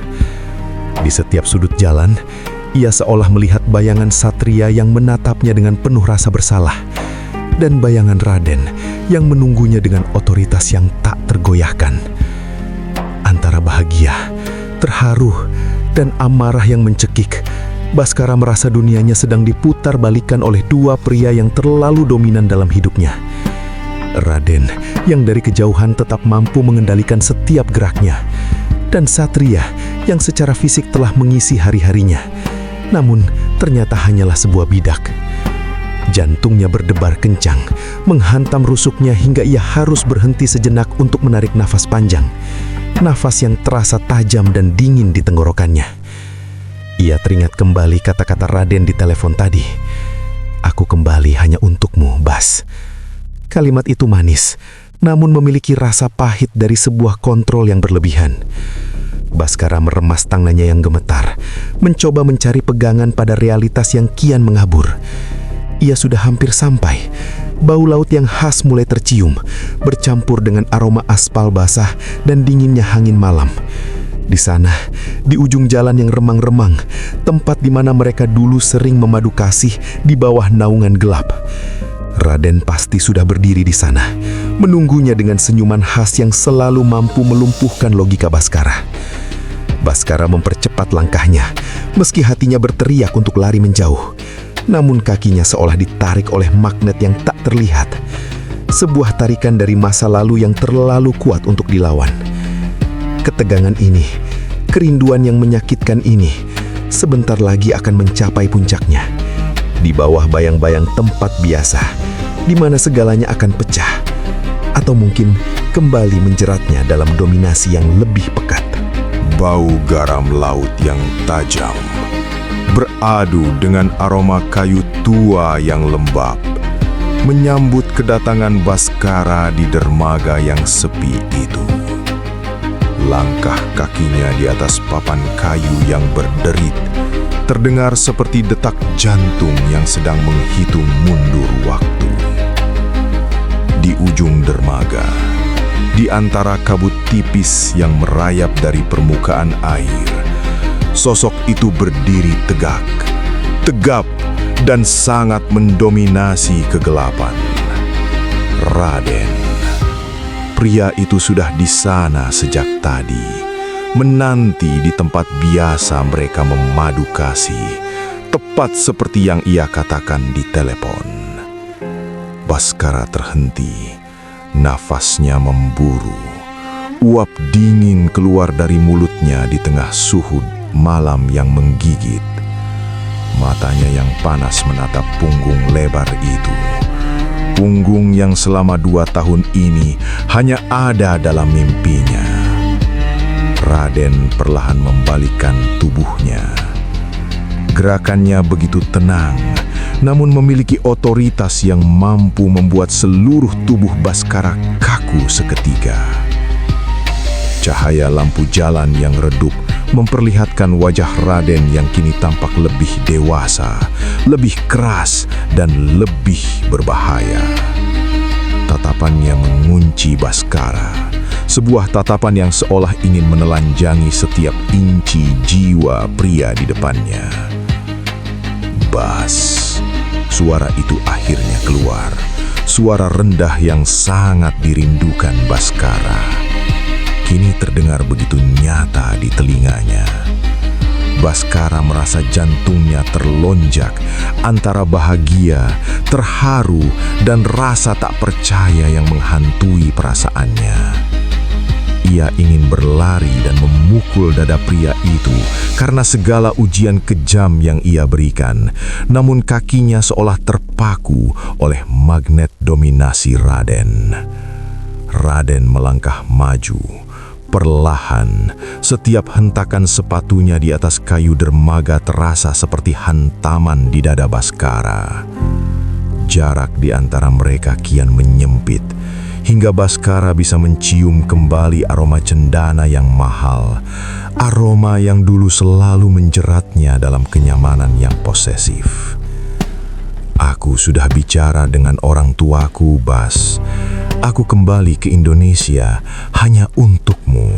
Di setiap sudut jalan, ia seolah melihat bayangan Satria yang menatapnya dengan penuh rasa bersalah, dan bayangan Raden yang menunggunya dengan otoritas yang tak tergoyahkan. Antara bahagia, terharu, dan amarah yang mencekik, Baskara merasa dunianya sedang diputar balikan oleh dua pria yang terlalu dominan dalam hidupnya. Raden yang dari kejauhan tetap mampu mengendalikan setiap geraknya, dan Satria yang secara fisik telah mengisi hari-harinya, namun ternyata hanyalah sebuah bidak. Jantungnya berdebar kencang, menghantam rusuknya hingga ia harus berhenti sejenak untuk menarik nafas panjang. Nafas yang terasa tajam dan dingin di tenggorokannya. Ia teringat kembali kata-kata Raden di telepon tadi. "Aku kembali hanya untukmu, Bas." Kalimat itu manis, namun memiliki rasa pahit dari sebuah kontrol yang berlebihan. Baskara meremas tangannya yang gemetar, mencoba mencari pegangan pada realitas yang kian mengabur. Ia sudah hampir sampai. Bau laut yang khas mulai tercium, bercampur dengan aroma aspal basah dan dinginnya angin malam. Di sana, di ujung jalan yang remang-remang, tempat di mana mereka dulu sering memadu kasih di bawah naungan gelap. Raden pasti sudah berdiri di sana, menunggunya dengan senyuman khas yang selalu mampu melumpuhkan logika Baskara. Baskara mempercepat langkahnya, meski hatinya berteriak untuk lari menjauh. Namun kakinya seolah ditarik oleh magnet yang tak terlihat. Sebuah tarikan dari masa lalu yang terlalu kuat untuk dilawan. Ketegangan ini, kerinduan yang menyakitkan ini, sebentar lagi akan mencapai puncaknya. Di bawah bayang-bayang tempat biasa, di mana segalanya akan pecah, atau mungkin kembali menjeratnya dalam dominasi yang lebih pekat. Bau garam laut yang tajam beradu dengan aroma kayu tua yang lembab, menyambut kedatangan Baskara di dermaga yang sepi itu. Langkah kakinya di atas papan kayu yang berderit terdengar seperti detak jantung yang sedang menghitung mundur waktu. Di ujung dermaga, di antara kabut tipis yang merayap dari permukaan air, sosok itu berdiri tegak, tegap, dan sangat mendominasi kegelapan. Raden. Pria itu sudah di sana sejak tadi, menanti di tempat biasa mereka memadu kasih, tepat seperti yang ia katakan di telepon. Baskara terhenti, nafasnya memburu. Uap dingin keluar dari mulutnya di tengah suhu malam yang menggigit. Matanya yang panas menatap punggung lebar itu. Punggung yang selama 2 tahun ini hanya ada dalam mimpinya. Raden perlahan membalikkan tubuhnya. Gerakannya begitu tenang, namun memiliki otoritas yang mampu membuat seluruh tubuh Baskara kaku seketika. Cahaya lampu jalan yang redup memperlihatkan wajah Raden yang kini tampak lebih dewasa, lebih keras, dan lebih berbahaya. Tatapannya mengunci Baskara, sebuah tatapan yang seolah ingin menelanjangi setiap inci jiwa pria di depannya. Bas, suara itu akhirnya keluar, suara rendah yang sangat dirindukan Baskara. Kini terdengar begitu nyata di telinganya. Baskara merasa jantungnya terlonjak antara bahagia, terharu, dan rasa tak percaya yang menghantui perasaannya. Ia ingin berlari dan memukul dada pria itu karena segala ujian kejam yang ia berikan, namun kakinya seolah terpaku oleh magnet dominasi Raden. Raden melangkah maju. Perlahan, setiap hentakan sepatunya di atas kayu dermaga terasa seperti hantaman di dada Baskara. Jarak di antara mereka kian menyempit, hingga Baskara bisa mencium kembali aroma cendana yang mahal, aroma yang dulu selalu menjeratnya dalam kenyamanan yang posesif. Aku sudah bicara dengan orang tuaku, Bas. Aku kembali ke Indonesia hanya untukmu.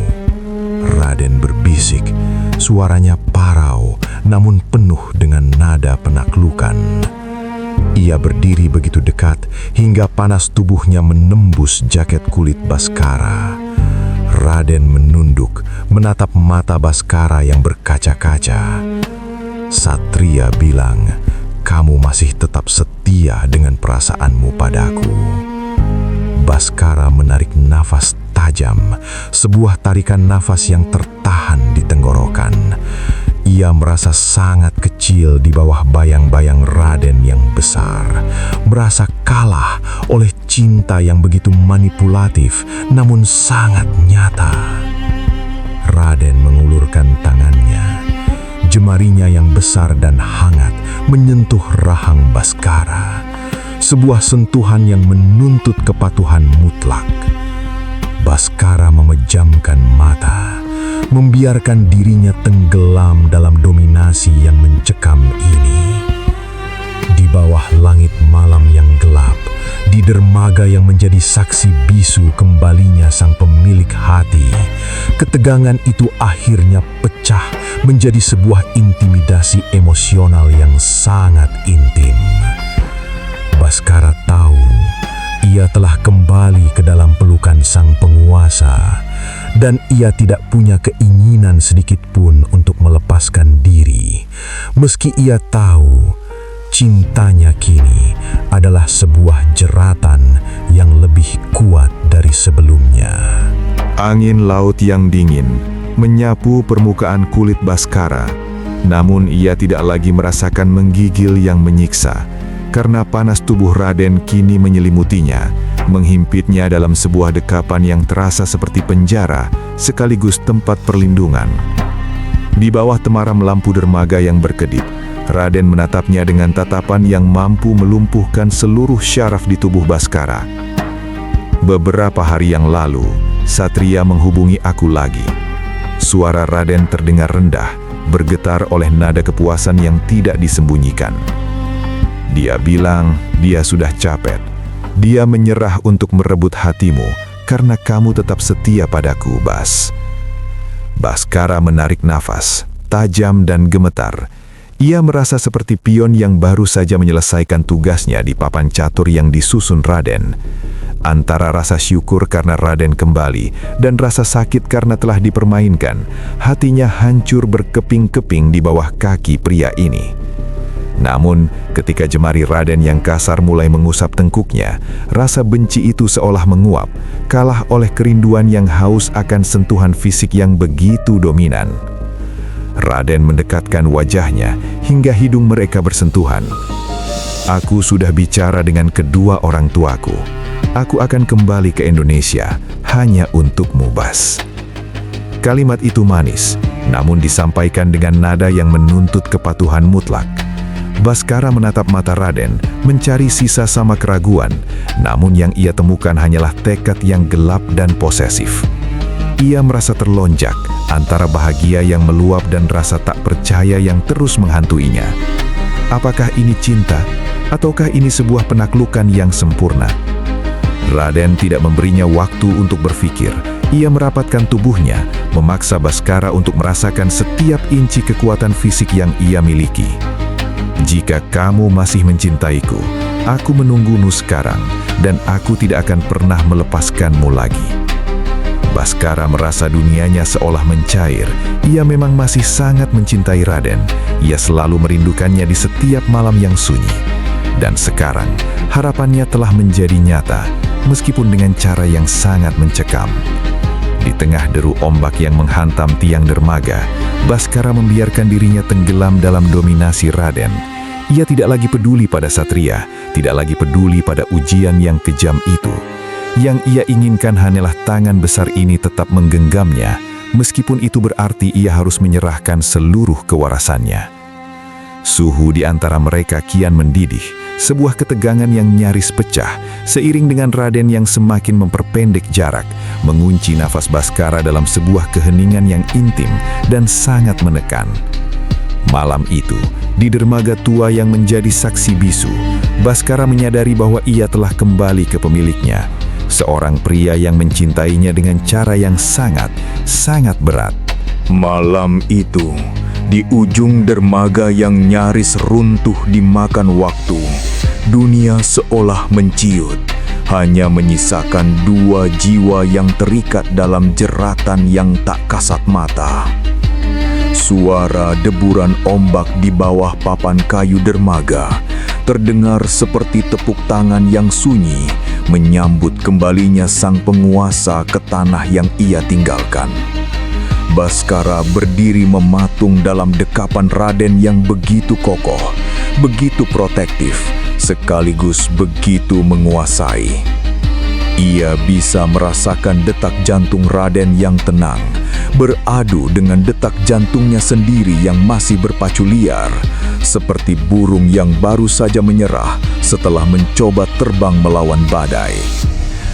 Raden berbisik, suaranya parau namun penuh dengan nada penaklukan. Ia berdiri begitu dekat hingga panas tubuhnya menembus jaket kulit Baskara. Raden menunduk, menatap mata Baskara yang berkaca-kaca. Satria bilang, "Kamu masih tetap setia dengan perasaanmu padaku." Baskara menarik nafas tajam, sebuah tarikan nafas yang tertahan di tenggorokan. Ia merasa sangat kecil di bawah bayang-bayang Raden yang besar, merasa kalah oleh cinta yang begitu manipulatif namun sangat nyata. Raden mengulurkan tangannya, jemarinya yang besar dan hangat menyentuh rahang Baskara. Sebuah sentuhan yang menuntut kepatuhan mutlak. Baskara memejamkan mata, membiarkan dirinya tenggelam dalam dominasi yang mencekam ini. Di bawah langit malam yang gelap, di dermaga yang menjadi saksi bisu kembalinya sang pemilik hati, ketegangan itu akhirnya pecah menjadi sebuah intimidasi emosional yang sangat intim. Baskara tahu ia telah kembali ke dalam pelukan sang penguasa, dan ia tidak punya keinginan sedikit pun untuk melepaskan diri, meski ia tahu cintanya kini adalah sebuah jeratan yang lebih kuat dari sebelumnya. Angin laut yang dingin menyapu permukaan kulit Baskara, namun ia tidak lagi merasakan menggigil yang menyiksa. Karena panas tubuh Raden kini menyelimutinya, menghimpitnya dalam sebuah dekapan yang terasa seperti penjara sekaligus tempat perlindungan. Di bawah temaram lampu dermaga yang berkedip, Raden menatapnya dengan tatapan yang mampu melumpuhkan seluruh syaraf di tubuh Baskara. Beberapa hari yang lalu, Satria menghubungi aku lagi. Suara Raden terdengar rendah, bergetar oleh nada kepuasan yang tidak disembunyikan. Dia bilang dia sudah capek. Dia menyerah untuk merebut hatimu karena kamu tetap setia padaku, Bas. Baskara menarik nafas, tajam dan gemetar. Ia merasa seperti pion yang baru saja menyelesaikan tugasnya di papan catur yang disusun Raden. Antara rasa syukur karena Raden kembali dan rasa sakit karena telah dipermainkan, hatinya hancur berkeping-keping di bawah kaki pria ini. Namun, ketika jemari Raden yang kasar mulai mengusap tengkuknya, rasa benci itu seolah menguap, kalah oleh kerinduan yang haus akan sentuhan fisik yang begitu dominan. Raden mendekatkan wajahnya hingga hidung mereka bersentuhan. "Aku sudah bicara dengan kedua orang tuaku. Aku akan kembali ke Indonesia hanya untukmu, Bas." Kalimat itu manis, namun disampaikan dengan nada yang menuntut kepatuhan mutlak. Baskara menatap mata Raden, mencari sisa sama keraguan, namun yang ia temukan hanyalah tekad yang gelap dan posesif. Ia merasa terlonjak antara bahagia yang meluap dan rasa tak percaya yang terus menghantuinya. Apakah ini cinta, ataukah ini sebuah penaklukan yang sempurna? Raden tidak memberinya waktu untuk berpikir. Ia merapatkan tubuhnya, memaksa Baskara untuk merasakan setiap inci kekuatan fisik yang ia miliki. "Jika kamu masih mencintaiku, aku menunggumu sekarang, dan aku tidak akan pernah melepaskanmu lagi." Baskara merasa dunianya seolah mencair. Ia memang masih sangat mencintai Raden. Ia selalu merindukannya di setiap malam yang sunyi. Dan sekarang, harapannya telah menjadi nyata, meskipun dengan cara yang sangat mencekam. Di tengah deru ombak yang menghantam tiang dermaga, Baskara membiarkan dirinya tenggelam dalam dominasi Raden. Ia tidak lagi peduli pada Satria, tidak lagi peduli pada ujian yang kejam itu. Yang ia inginkan hanyalah tangan besar ini tetap menggenggamnya, meskipun itu berarti ia harus menyerahkan seluruh kewarasannya. Suhu di antara mereka kian mendidih, sebuah ketegangan yang nyaris pecah, seiring dengan Raden yang semakin memperpendek jarak, mengunci nafas Baskara dalam sebuah keheningan yang intim dan sangat menekan. Malam itu, di dermaga tua yang menjadi saksi bisu, Baskara menyadari bahwa ia telah kembali ke pemiliknya, seorang pria yang mencintainya dengan cara yang sangat berat. Malam itu, di ujung dermaga yang nyaris runtuh dimakan waktu, dunia seolah menciut, hanya menyisakan dua jiwa yang terikat dalam jeratan yang tak kasat mata. Suara deburan ombak di bawah papan kayu dermaga terdengar seperti tepuk tangan yang sunyi menyambut kembalinya sang penguasa ke tanah yang ia tinggalkan. Baskara berdiri mematung dalam dekapan Raden yang begitu kokoh, begitu protektif, sekaligus begitu menguasai. Ia bisa merasakan detak jantung Raden yang tenang, beradu dengan detak jantungnya sendiri yang masih berpacu liar, seperti burung yang baru saja menyerah setelah mencoba terbang melawan badai.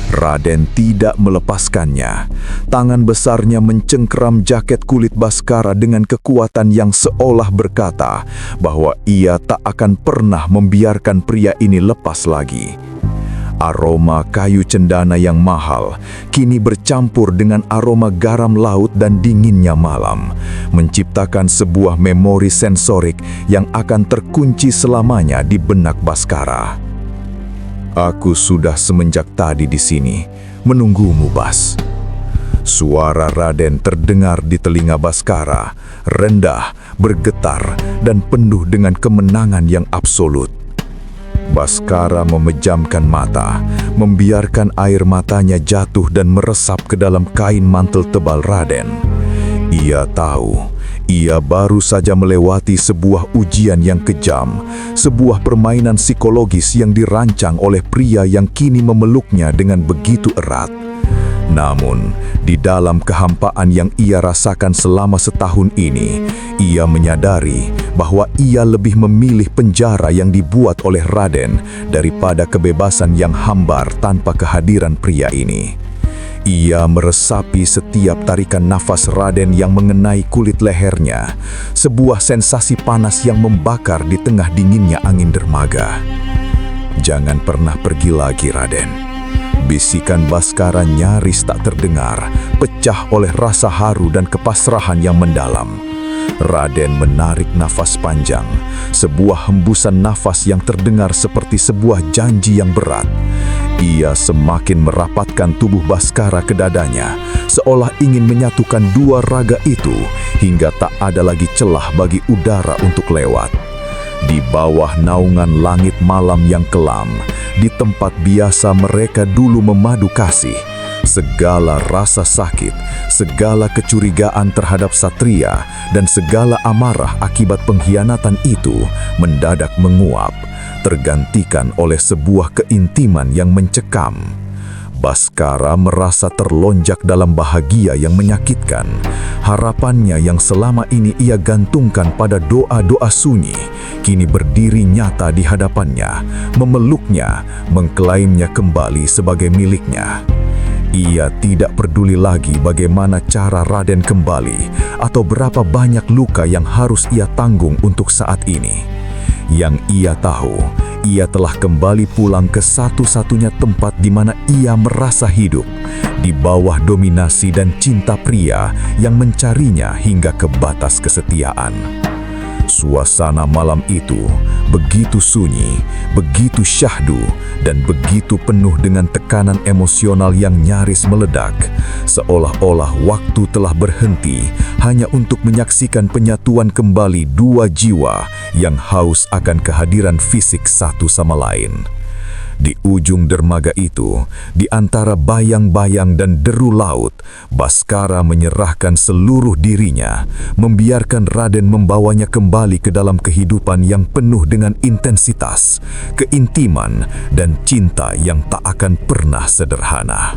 Raden tidak melepaskannya. Tangan besarnya mencengkeram jaket kulit Baskara dengan kekuatan yang seolah berkata bahwa ia tak akan pernah membiarkan pria ini lepas lagi. Aroma kayu cendana yang mahal kini bercampur dengan aroma garam laut dan dinginnya malam, menciptakan sebuah memori sensorik yang akan terkunci selamanya di benak Baskara. "Aku sudah semenjak tadi di sini, menunggumu, Bas." Suara Raden terdengar di telinga Baskara, rendah, bergetar, dan penuh dengan kemenangan yang absolut. Baskara memejamkan mata, membiarkan air matanya jatuh dan meresap ke dalam kain mantel tebal Raden. Ia tahu, ia baru saja melewati sebuah ujian yang kejam, sebuah permainan psikologis yang dirancang oleh pria yang kini memeluknya dengan begitu erat. Namun, di dalam kehampaan yang ia rasakan selama setahun ini, ia menyadari bahwa ia lebih memilih penjara yang dibuat oleh Raden daripada kebebasan yang hambar tanpa kehadiran pria ini. Ia meresapi setiap tarikan nafas Raden yang mengenai kulit lehernya, sebuah sensasi panas yang membakar di tengah dinginnya angin dermaga. "Jangan pernah pergi lagi, Raden." Bisikan Baskara nyaris tak terdengar, pecah oleh rasa haru dan kepasrahan yang mendalam. Raden menarik nafas panjang, sebuah hembusan nafas yang terdengar seperti sebuah janji yang berat. Ia semakin merapatkan tubuh Baskara ke dadanya, seolah ingin menyatukan dua raga itu hingga tak ada lagi celah bagi udara untuk lewat. Di bawah naungan langit malam yang kelam, di tempat biasa mereka dulu memadu kasih, segala rasa sakit, segala kecurigaan terhadap Satria, dan segala amarah akibat pengkhianatan itu mendadak menguap, tergantikan oleh sebuah keintiman yang mencekam. Baskara merasa terlonjak dalam bahagia yang menyakitkan. Harapannya yang selama ini ia gantungkan pada doa-doa sunyi, kini berdiri nyata di hadapannya, memeluknya, mengklaimnya kembali sebagai miliknya. Ia tidak peduli lagi bagaimana cara Raden kembali atau berapa banyak luka yang harus ia tanggung untuk saat ini. Yang ia tahu, ia telah kembali pulang ke satu-satunya tempat di mana ia merasa hidup, di bawah dominasi dan cinta pria yang mencarinya hingga ke batas kesetiaan. Suasana malam itu begitu sunyi, begitu syahdu, dan begitu penuh dengan tekanan emosional yang nyaris meledak, seolah-olah waktu telah berhenti hanya untuk menyaksikan penyatuan kembali dua jiwa yang haus akan kehadiran fisik satu sama lain. Di ujung dermaga itu, di antara bayang-bayang dan deru laut, Baskara menyerahkan seluruh dirinya, membiarkan Raden membawanya kembali ke dalam kehidupan yang penuh dengan intensitas, keintiman, dan cinta yang tak akan pernah sederhana.